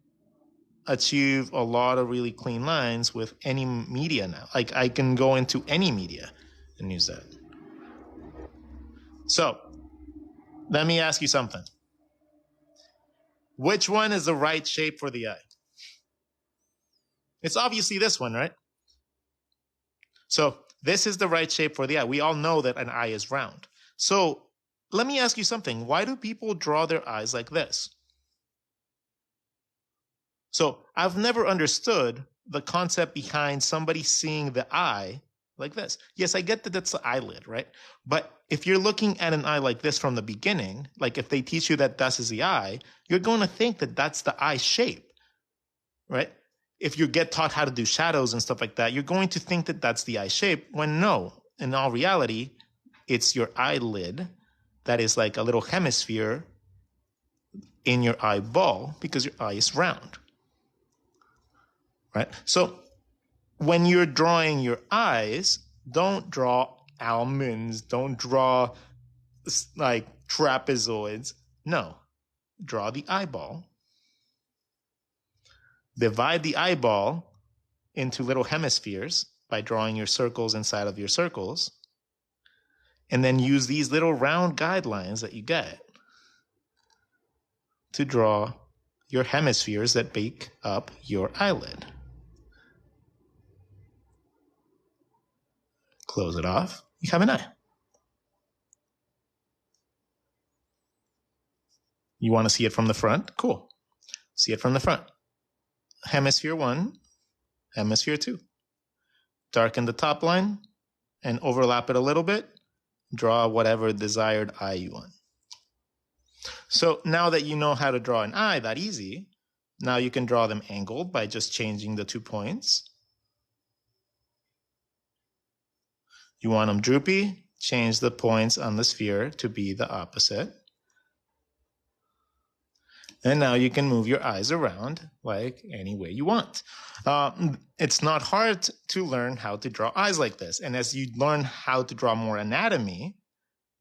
achieve a lot of really clean lines with any media now. Like I can go into any media and use that. So let me ask you something. Which one is the right shape for the eye? It's obviously this one, right? So this is the right shape for the eye. We all know that an eye is round. So let me ask you something. Why do people draw their eyes like this? So I've never understood the concept behind somebody seeing the eye like this. Yes, I get that that's the eyelid, right? But if you're looking at an eye like this from the beginning, like if they teach you that this is the eye, you're going to think that that's the eye shape, right? If you get taught how to do shadows and stuff like that, you're going to think that that's the eye shape when no, in all reality, it's your eyelid that is like a little hemisphere in your eyeball because your eye is round. Right? So when you're drawing your eyes, don't draw almonds, don't draw like trapezoids. No, draw the eyeball. Divide the eyeball into little hemispheres by drawing your circles inside of your circles. And then use these little round guidelines that you get to draw your hemispheres that make up your eyelid. Close it off. You have an eye. You want to see it from the front? Cool. See it from the front. Hemisphere 1, hemisphere 2. Darken the top line and overlap it a little bit. Draw whatever desired eye you want. So now that you know how to draw an eye that easy, now you can draw them angled by just changing the 2 points. You want them droopy? Change the points on the sphere to be the opposite. And now you can move your eyes around like any way you want. It's not hard to learn how to draw eyes like this. And as you learn how to draw more anatomy,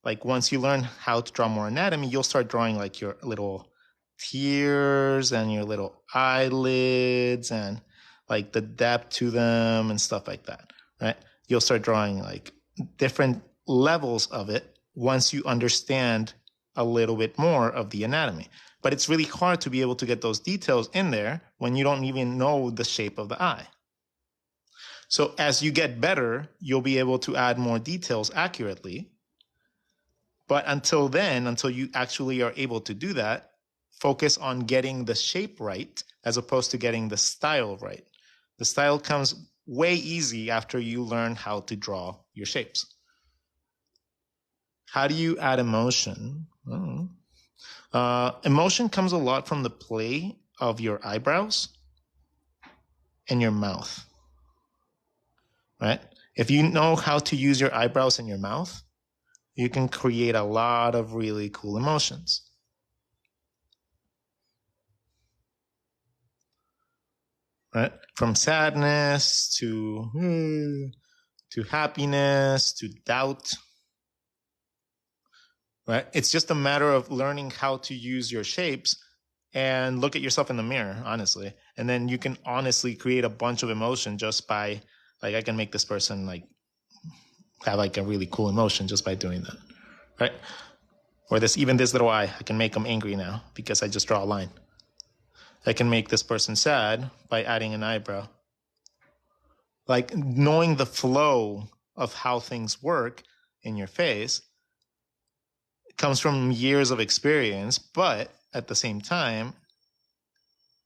like once you learn how to draw more anatomy, you'll start drawing like your little tears and your little eyelids and like the depth to them and stuff like that, right? You'll start drawing like different levels of it once you understand a little bit more of the anatomy. But it's really hard to be able to get those details in there when you don't even know the shape of the eye. So as you get better, you'll be able to add more details accurately. But until then, until you actually are able to do that, focus on getting the shape right as opposed to getting the style right. The style comes way easy after you learn how to draw your shapes. How do you add emotion? Emotion comes a lot from the play of your eyebrows and your mouth, right? If you know how to use your eyebrows and your mouth, you can create a lot of really cool emotions. Right? From sadness to happiness to doubt. Right? It's just a matter of learning how to use your shapes and look at yourself in the mirror, honestly. And then you can honestly create a bunch of emotion just by, like, I can make this person like have like a really cool emotion just by doing that. Right? Or this little eye, I can make them angry now because I just draw a line. I can make this person sad by adding an eyebrow. Like knowing the flow of how things work in your face comes from years of experience, but at the same time,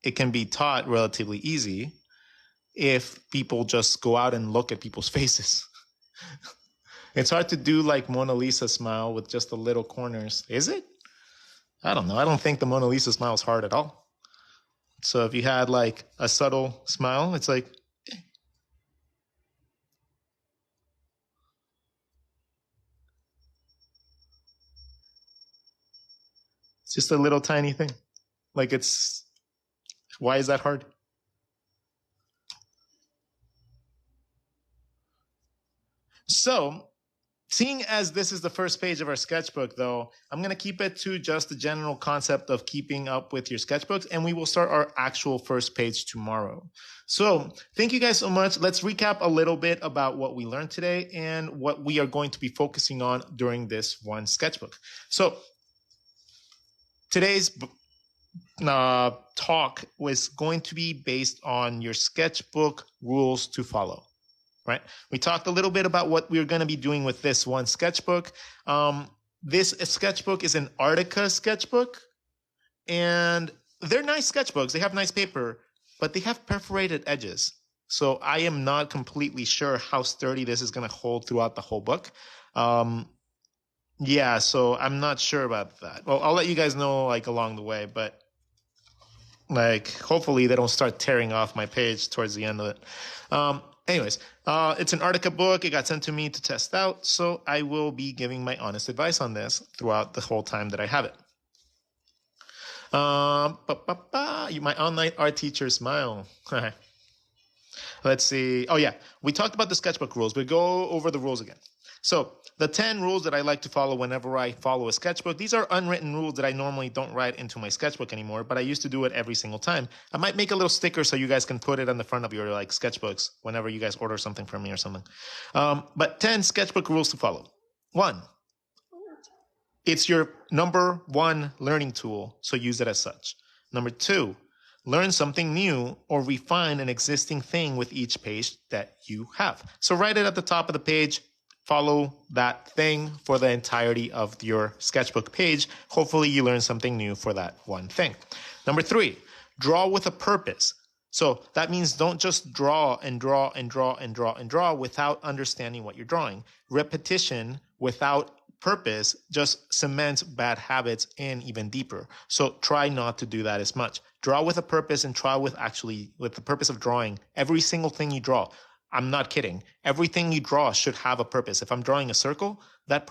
it can be taught relatively easy if people just go out and look at people's faces. It's hard to do like Mona Lisa smile with just the little corners. Is it? I don't know. I don't think the Mona Lisa smile is hard at all. So if you had like a subtle smile, it's like, it's just a little tiny thing. Like why is that hard? So, seeing as this is the first page of our sketchbook, though, I'm going to keep it to just the general concept of keeping up with your sketchbooks, and we will start our actual first page tomorrow. So, thank you guys so much. Let's recap a little bit about what we learned today and what we are going to be focusing on during this one sketchbook. So, today's talk was going to be based on your sketchbook rules to follow. Right? We talked a little bit about what we're going to be doing with this one sketchbook. This sketchbook is an Artica sketchbook, and they're nice sketchbooks. They have nice paper, but they have perforated edges. So I am not completely sure how sturdy this is going to hold throughout the whole book. Yeah, so I'm not sure about that. Well, I'll let you guys know like along the way, but like hopefully they don't start tearing off my page towards the end of it. Anyways, it's an Artica book. It got sent to me to test out, so I will be giving my honest advice on this throughout the whole time that I have it. My online art teacher smile. Let's see. Oh yeah, we talked about the sketchbook rules. We go over the rules again. So the 10 rules that I like to follow whenever I follow a sketchbook, these are unwritten rules that I normally don't write into my sketchbook anymore, but I used to do it every single time. I might make a little sticker so you guys can put it on the front of your like sketchbooks whenever you guys order something from me or something. But 10 sketchbook rules to follow. 1, it's your number 1 learning tool, so use it as such. Number 2, learn something new or refine an existing thing with each page that you have. So write it at the top of the page. Follow that thing for the entirety of your sketchbook page. Hopefully you learn something new for that one thing. Number 3, draw with a purpose. So that means don't just draw and draw and draw and draw and draw without understanding what you're drawing. Repetition without purpose just cements bad habits in even deeper. So try not to do that as much. Draw with a purpose and try with the purpose of drawing every single thing you draw. I'm not kidding. Everything you draw should have a purpose. If I'm drawing a circle, that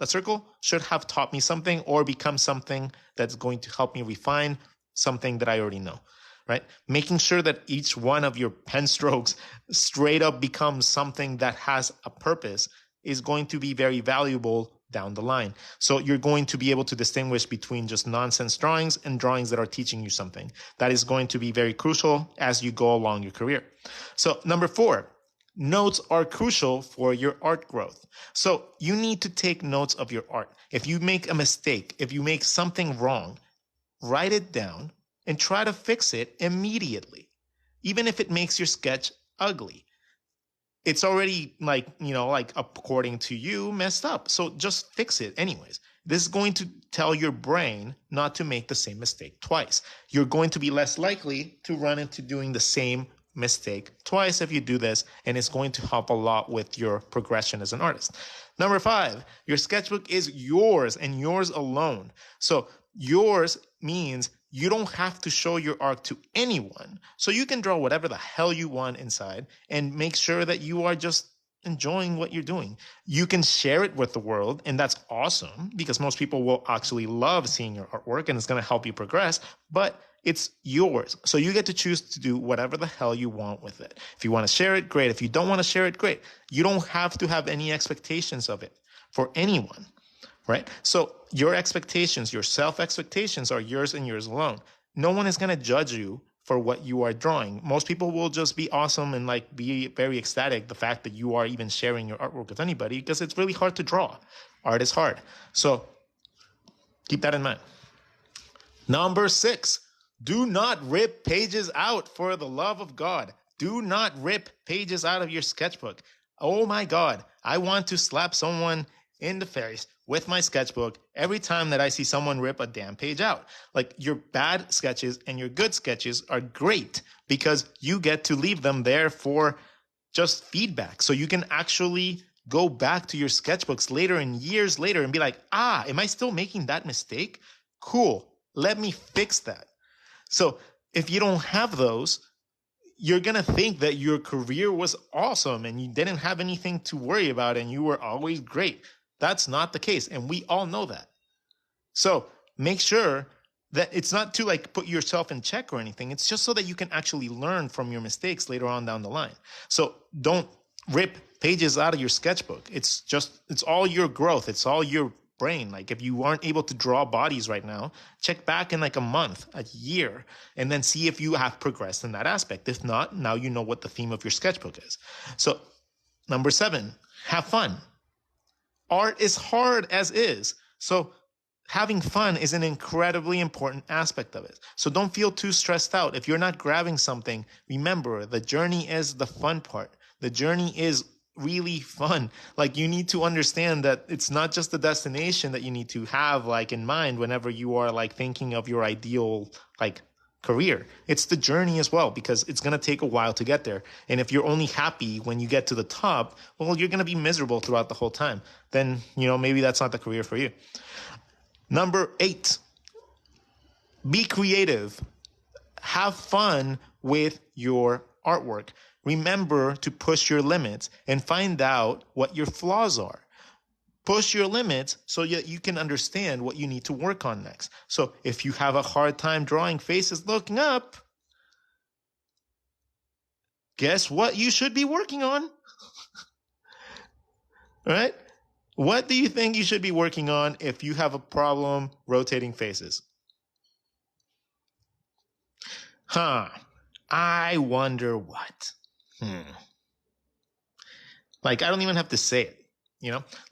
circle should have taught me something or become something that's going to help me refine something that I already know, right? Making sure that each one of your pen strokes straight up becomes something that has a purpose is going to be very valuable down the line. So you're going to be able to distinguish between just nonsense drawings and drawings that are teaching you something. That is going to be very crucial as you go along your career. So number 4, notes are crucial for your art growth. So you need to take notes of your art. If you make a mistake, if you make something wrong, write it down and try to fix it immediately. Even if it makes your sketch ugly. It's already like according to you, messed up. So just fix it anyways. This is going to tell your brain not to make the same mistake twice. You're going to be less likely to run into doing the same mistake twice if you do this, and it's going to help a lot with your progression as an artist. Number 5, your sketchbook is yours and yours alone. So yours means you don't have to show your art to anyone. So you can draw whatever the hell you want inside and make sure that you are just enjoying what you're doing. You can share it with the world, and that's awesome because most people will actually love seeing your artwork and it's going to help you progress, but it's yours. So you get to choose to do whatever the hell you want with it. If you want to share it, great. If you don't want to share it, great. You don't have to have any expectations of it for anyone, right? So your expectations, your self-expectations are yours and yours alone. No one is going to judge you for what you are drawing. Most people will just be awesome and like be very ecstatic the fact that you are even sharing your artwork with anybody because it's really hard to draw. Art is hard. So keep that in mind. Number 6, do not rip pages out for the love of God. Do not rip pages out of your sketchbook. Oh my God, I want to slap someone in the face with my sketchbook every time that I see someone rip a damn page out. Like your bad sketches and your good sketches are great because you get to leave them there for just feedback. So you can actually go back to your sketchbooks later and years later and be like, am I still making that mistake? Cool. Let me fix that. So if you don't have those, you're going to think that your career was awesome and you didn't have anything to worry about and you were always great. That's not the case. And we all know that. So make sure that it's not to like put yourself in check or anything. It's just so that you can actually learn from your mistakes later on down the line. So don't rip pages out of your sketchbook. It's all your growth. It's all your brain. Like if you aren't able to draw bodies right now, check back in like a month, a year, and then see if you have progressed in that aspect. If not, now you know what the theme of your sketchbook is. So number 7, have fun. Art is hard as is. So having fun is an incredibly important aspect of it. So don't feel too stressed out. If you're not grabbing something, remember the journey is the fun part. The journey is really fun. Like you need to understand that it's not just the destination that you need to have like in mind whenever you are like thinking of your ideal like career. It's the journey as well, because it's going to take a while to get there. And if you're only happy when you get to the top, well, you're going to be miserable throughout the whole time. Then, maybe that's not the career for you. Number 8, be creative. Have fun with your artwork. Remember to push your limits and find out what your flaws are. Push your limits so that you can understand what you need to work on next. So if you have a hard time drawing faces looking up, guess what you should be working on? Right? What do you think you should be working on if you have a problem rotating faces? I wonder what. Like, I don't even have to say it.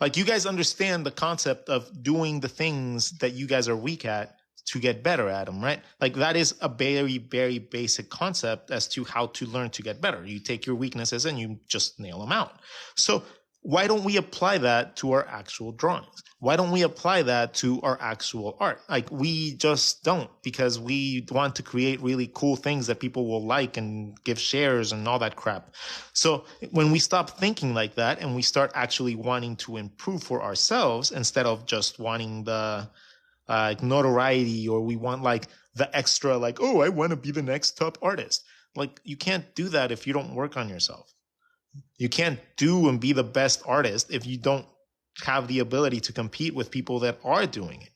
Like you guys understand the concept of doing the things that you guys are weak at to get better at them, right? Like that is a very, very basic concept as to how to learn to get better. You take your weaknesses and you just nail them out. So why don't we apply that to our actual drawings? Why don't we apply that to our actual art? Like we just don't, because we want to create really cool things that people will like and give shares and all that crap. So when we stop thinking like that and we start actually wanting to improve for ourselves instead of just wanting the notoriety, or we want like the extra, like, oh, I want to be the next top artist. Like you can't do that if you don't work on yourself. You can't do and be the best artist if you don't have the ability to compete with people that are doing it,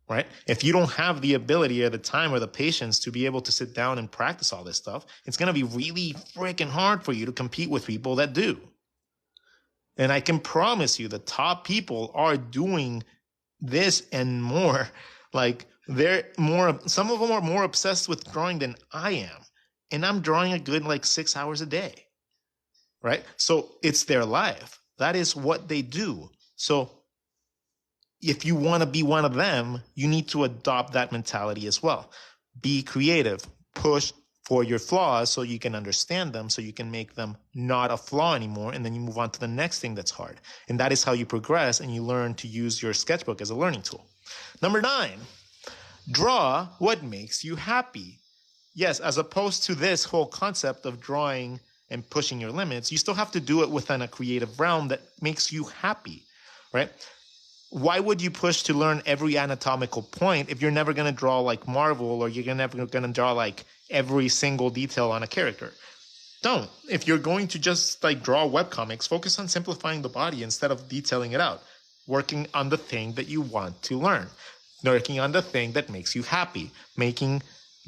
right? If you don't have the ability or the time or the patience to be able to sit down and practice all this stuff, it's going to be really freaking hard for you to compete with people that do. And I can promise you the top people are doing this and more. Like some of them are more obsessed with drawing than I am. And I'm drawing a good like 6 hours a day, right? So it's their life. That is what they do. So if you want to be one of them, you need to adopt that mentality as well. Be creative. Push for your flaws so you can understand them, so you can make them not a flaw anymore. And then you move on to the next thing that's hard. And that is how you progress and you learn to use your sketchbook as a learning tool. Number 9, draw what makes you happy. Yes, as opposed to this whole concept of drawing and pushing your limits, you still have to do it within a creative realm that makes you happy, right? Why would you push to learn every anatomical point if you're never going to draw like Marvel, or you're never going to draw like every single detail on a character? Don't. If you're going to just like draw webcomics, focus on simplifying the body instead of detailing it out. Working on the thing that you want to learn. Working on the thing that makes you happy.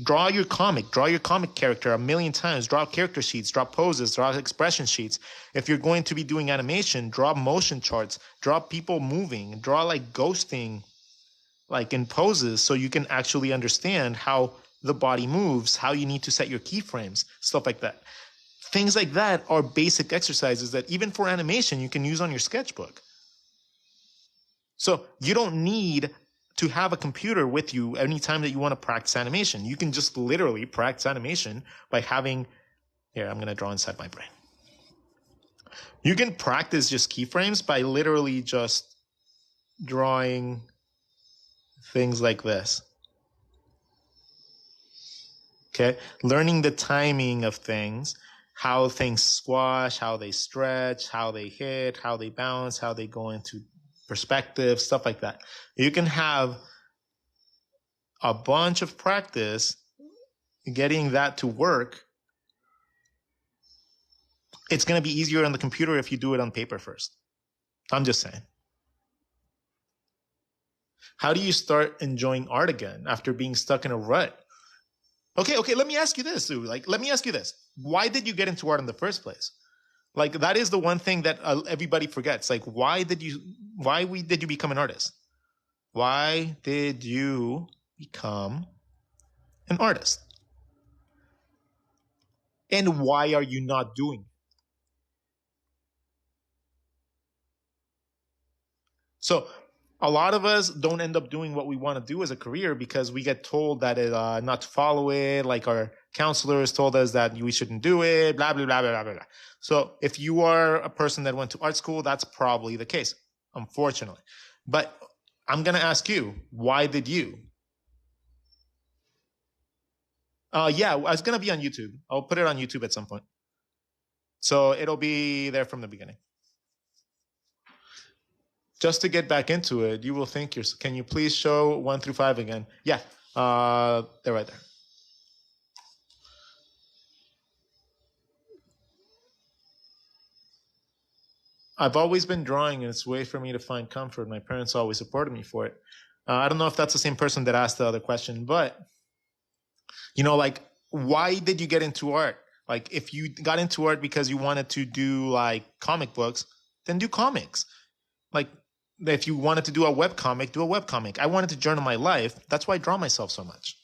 Draw your comic character a million times. Draw character sheets, draw poses, draw expression sheets. If you're going to be doing animation, draw motion charts, draw people moving, draw like ghosting, like in poses, so you can actually understand how the body moves, how you need to set your keyframes, stuff like that. Things like that are basic exercises that even for animation, you can use on your sketchbook. So you don't need to have a computer with you anytime that you want to practice animation. You can just literally practice animation by having, here, I'm going to draw inside my brain. You can practice just keyframes by literally just drawing things like this. Okay. Learning the timing of things, how things squash, how they stretch, how they hit, how they bounce, how they go into perspective, stuff like that. You can have a bunch of practice getting that to work, it's going to be easier on the computer if you do it on paper first. I'm just saying. How do you start enjoying art again after being stuck in a rut? Okay, let me ask you this, Sue. Let me ask you this. Why did you get into art in the first place? That is the one thing that everybody forgets. Why did you become an artist? Why did you become an artist? And why are you not doing it? So a lot of us don't end up doing what we want to do as a career because we get told that not to follow it. Like our counselors told us that we shouldn't do it, blah, blah, blah, blah, blah, blah. So if you are a person that went to art school, that's probably the case, unfortunately. But I'm going to ask you, why did you? Yeah, it's going to be on YouTube. I'll put it on YouTube at some point. So it'll be there from the beginning. Just to get back into it, you will think can you please show 1 through 5 again? Yeah, they're right there. I've always been drawing, and it's a way for me to find comfort. My parents always supported me for it. I don't know if that's the same person that asked the other question, but why did you get into art? If you got into art because you wanted to do comic books, then do comics. If you wanted to do a webcomic, do a webcomic. I wanted to journal my life. That's why I draw myself so much,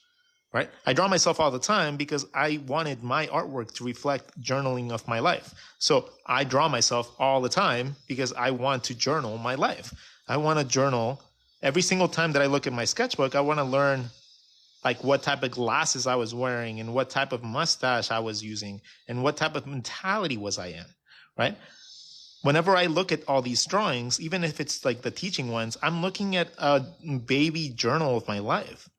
right? I draw myself all the time because I wanted my artwork to reflect journaling of my life. So I draw myself all the time because I want to journal my life. I want to journal every single time that I look at my sketchbook. I want to learn what type of glasses I was wearing and what type of mustache I was using and what type of mentality was I in, right? Whenever I look at all these drawings, even if it's the teaching ones, I'm looking at a baby journal of my life.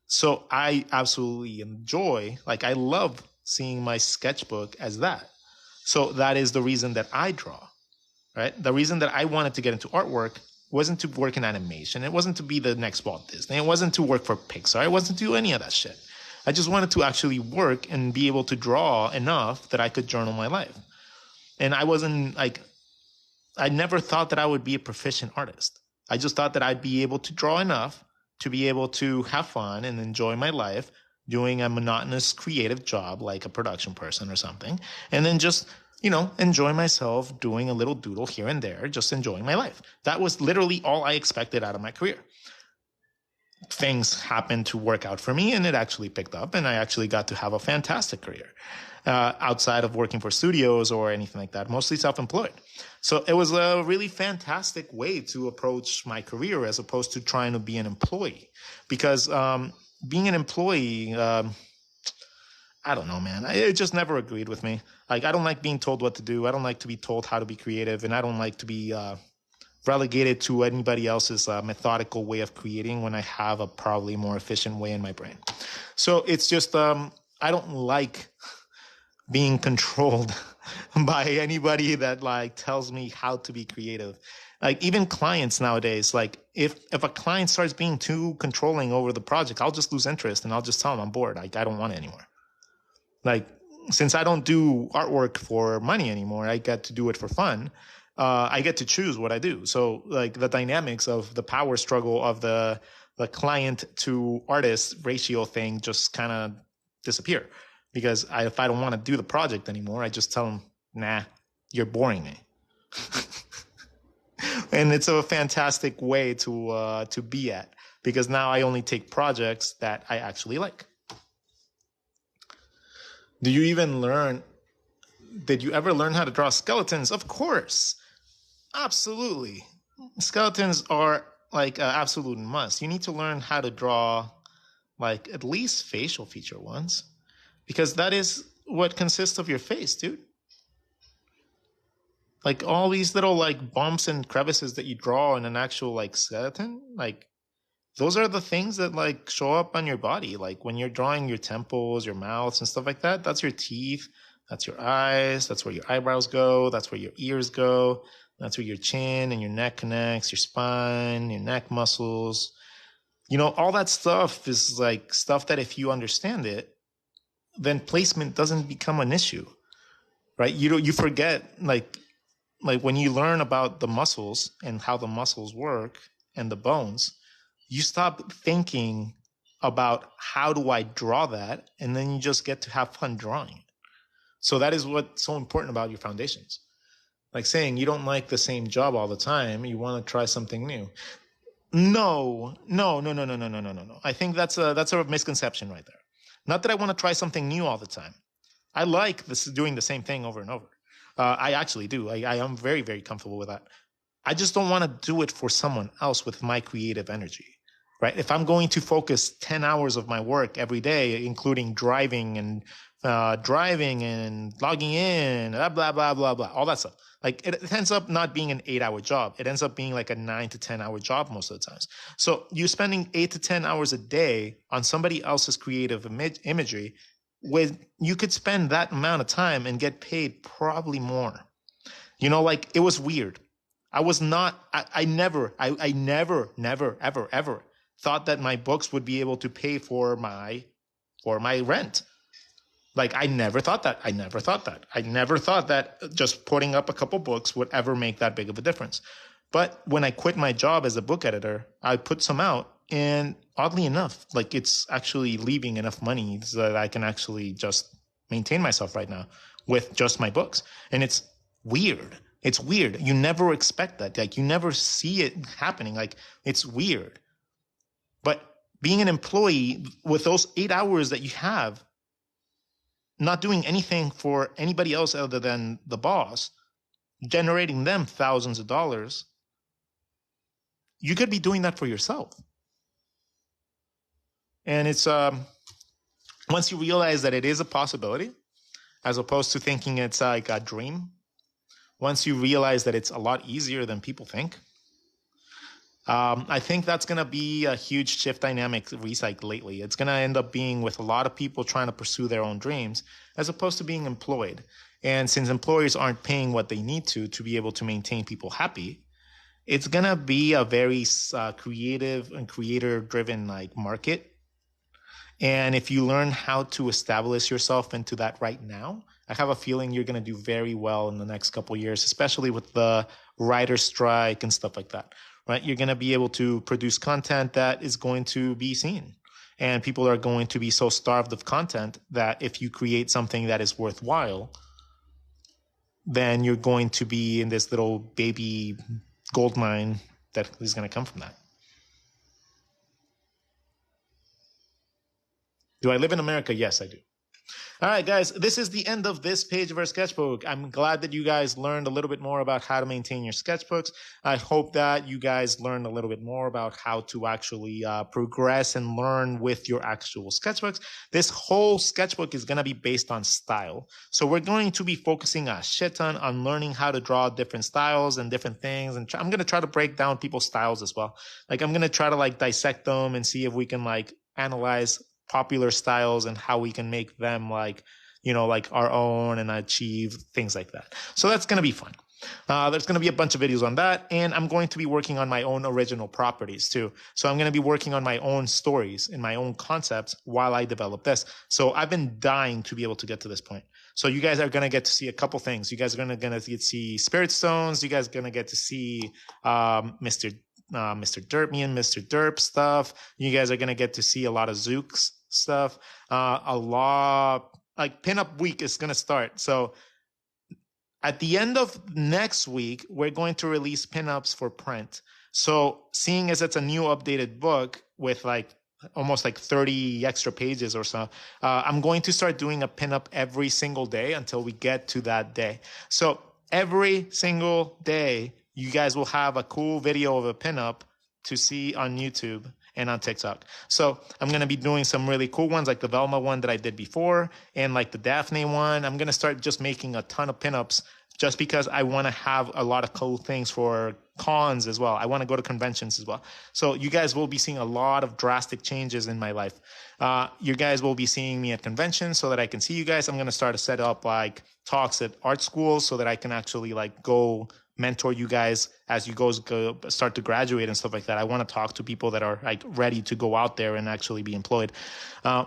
So I absolutely enjoy, I love seeing my sketchbook as that. So that is the reason that I draw, right? The reason that I wanted to get into artwork wasn't to work in animation. It wasn't to be the next Walt Disney. It wasn't to work for Pixar. It wasn't to do any of that shit. I just wanted to actually work and be able to draw enough that I could journal my life. And I never thought that I would be a proficient artist. I just thought that I'd be able to draw enough to be able to have fun and enjoy my life doing a monotonous creative job like a production person or something. And then just, enjoy myself doing a little doodle here and there, just enjoying my life. That was literally all I expected out of my career. Things happened to work out for me and it actually picked up and I actually got to have a fantastic career outside of working for studios or anything like that, mostly self-employed. So it was a really fantastic way to approach my career as opposed to trying to be an employee because being an employee, I don't know, man. It just never agreed with me. I don't like being told what to do. I don't like to be told how to be creative and I don't like to be relegated to anybody else's methodical way of creating when I have a probably more efficient way in my brain. So it's just, I don't like being controlled by anybody that tells me how to be creative. Even clients nowadays, if a client starts being too controlling over the project, I'll just lose interest and I'll just tell them I'm bored. I don't want it anymore. Since I don't do artwork for money anymore, I get to do it for fun. I get to choose what I do. So the dynamics of the power struggle of the client to artist ratio thing just kind of disappear because if I don't want to do the project anymore, I just tell them, nah, you're boring me. And it's a fantastic way to be at because now I only take projects that I actually like. Did you ever learn how to draw skeletons? Of course. Absolutely. Skeletons are an absolute must. You need to learn how to draw at least facial feature ones because that is what consists of your face, dude. All these little bumps and crevices that you draw in an actual skeleton, those are the things that show up on your body. When you're drawing your temples, your mouths and stuff like that, that's your teeth, that's your eyes, that's where your eyebrows go, that's where your ears go, that's where your chin and your neck connects, your spine, your neck muscles. All that stuff is like stuff that if you understand it, then placement doesn't become an issue, right? You forget like when you learn about the muscles and how the muscles work and the bones, you stop thinking about how do I draw that, and then you just get to have fun drawing it. So that is what's so important about your foundations. Like saying you don't like the same job all the time, you want to try something new. No, no, no, no, no, no, no, no, no, no. I think that's a misconception right there. Not that I want to try something new all the time. I like this doing the same thing over and over. I actually do. I am very, very comfortable with that. I just don't want to do it for someone else with my creative energy, right? If I'm going to focus 10 hours of my work every day, including driving and logging in, blah, blah, blah, blah, blah, all that stuff. Like it ends up not being an 8-hour job. It ends up being like a 9 to 10 hour job most of the times. So you're spending 8 to 10 hours a day on somebody else's creative imagery, when you could spend that amount of time and get paid probably more. Like it was weird. I never, never, ever thought that my books would be able to pay for my rent. Like I never thought that. I never thought that just putting up a couple books would ever make that big of a difference. But when I quit my job as a book editor, I put some out, and oddly enough, like it's actually leaving enough money so that I can actually just maintain myself right now with just my books. And it's weird. It's weird. You never expect that. Like you never see it happening. Like it's weird. But being an employee with those 8 hours that you have, not doing anything for anybody else other than the boss, generating them thousands of dollars, you could be doing that for yourself. And it's once you realize that it is a possibility, as opposed to thinking it's like a dream, once you realize that it's a lot easier than people think, I think that's going to be a huge shift dynamic lately. It's going to end up being with a lot of people trying to pursue their own dreams as opposed to being employed. And since employers aren't paying what they need to be able to maintain people happy, it's going to be a very creative and creator driven like market. And if you learn how to establish yourself into that right now, I have a feeling you're going to do very well in the next couple of years, especially with the writer's strike and stuff like that, right? You're going to be able to produce content that is going to be seen. And people are going to be so starved of content that if you create something that is worthwhile, then you're going to be in this little baby gold mine that is going to come from that. Do I live in America? Yes, I do. All right, guys, this is the end of this page of our sketchbook. I'm glad that you guys learned a little bit more about how to maintain your sketchbooks. I hope that you guys learned a little bit more about how to actually progress and learn with your actual sketchbooks. This whole sketchbook is going to be based on style. So we're going to be focusing a shit ton on learning how to draw different styles and different things. And I'm going to try to break down people's styles as well. Like I'm going to try to like dissect them and see if we can like analyze popular styles and how we can make them like our own and achieve things like that. So that's going to be fun. There's going to be a bunch of videos on that, and I'm going to be working on my own original properties too. So I'm going to be working on my own stories and my own concepts while I develop this. So I've been dying to be able to get to this point. So you guys are going to get to see a couple things. You guys are going to get to see Spirit Stones. You guys are going to get to see Mr. Derp, me and Mr. Derp stuff. You guys are going to get to see a lot of Zooks stuff. A lot, like Pinup Week is going to start. So at the end of next week, we're going to release pinups for print. So seeing as it's a new updated book with like almost like 30 extra pages or so, I'm going to start doing a pinup every single day until we get to that day. So every single day, you guys will have a cool video of a pinup to see on YouTube and on TikTok. So I'm going to be doing some really cool ones like the Velma one that I did before and like the Daphne one. I'm going to start just making a ton of pinups just because I want to have a lot of cool things for cons as well. I want to go to conventions as well. So you guys will be seeing a lot of drastic changes in my life. You guys will be seeing me at conventions so that I can see you guys. I'm going to start to set up like talks at art schools so that I can actually like go mentor you guys as you start to graduate and stuff like that. I want to talk to people that are like ready to go out there and actually be employed,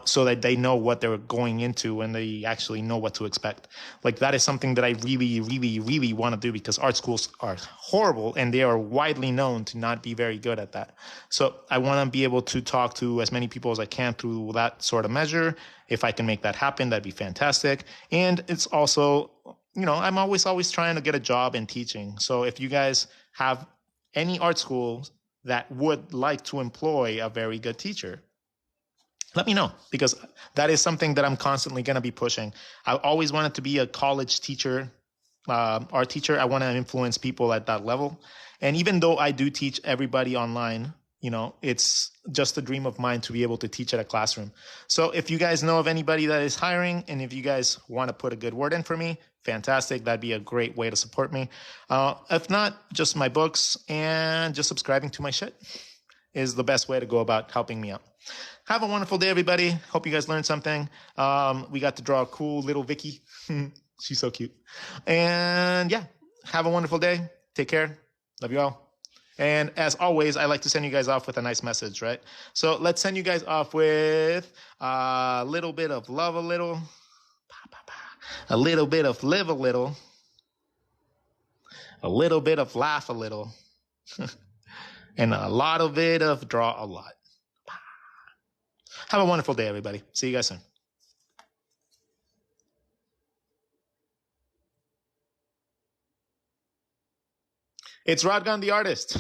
so that they know what they're going into and they actually know what to expect. Like that is something that I really, really, really want to do, because art schools are horrible and they are widely known to not be very good at that. So I want to be able to talk to as many people as I can through that sort of measure. If I can make that happen, that'd be fantastic. And it's also, I'm always trying to get a job in teaching. So if you guys have any art schools that would like to employ a very good teacher, let me know, because that is something that I'm constantly going to be pushing. I always wanted to be a college teacher, art teacher. I want to influence people at that level. And even though I do teach everybody online, it's just a dream of mine to be able to teach at a classroom. So if you guys know of anybody that is hiring, and if you guys want to put a good word in for me, fantastic. That'd be a great way to support me. If not, just my books and just subscribing to my shit is the best way to go about helping me out. Have a wonderful day, everybody. Hope you guys learned something. We got to draw a cool little Vicky. She's so cute. And yeah, have a wonderful day. Take care. Love you all. And as always, I like to send you guys off with a nice message, right? So let's send you guys off with a little bit of love, a little bit of live, a little bit of laugh, a little, and a lot of it of draw a lot. Have a wonderful day, everybody. See you guys soon. It's Rodgon the artist.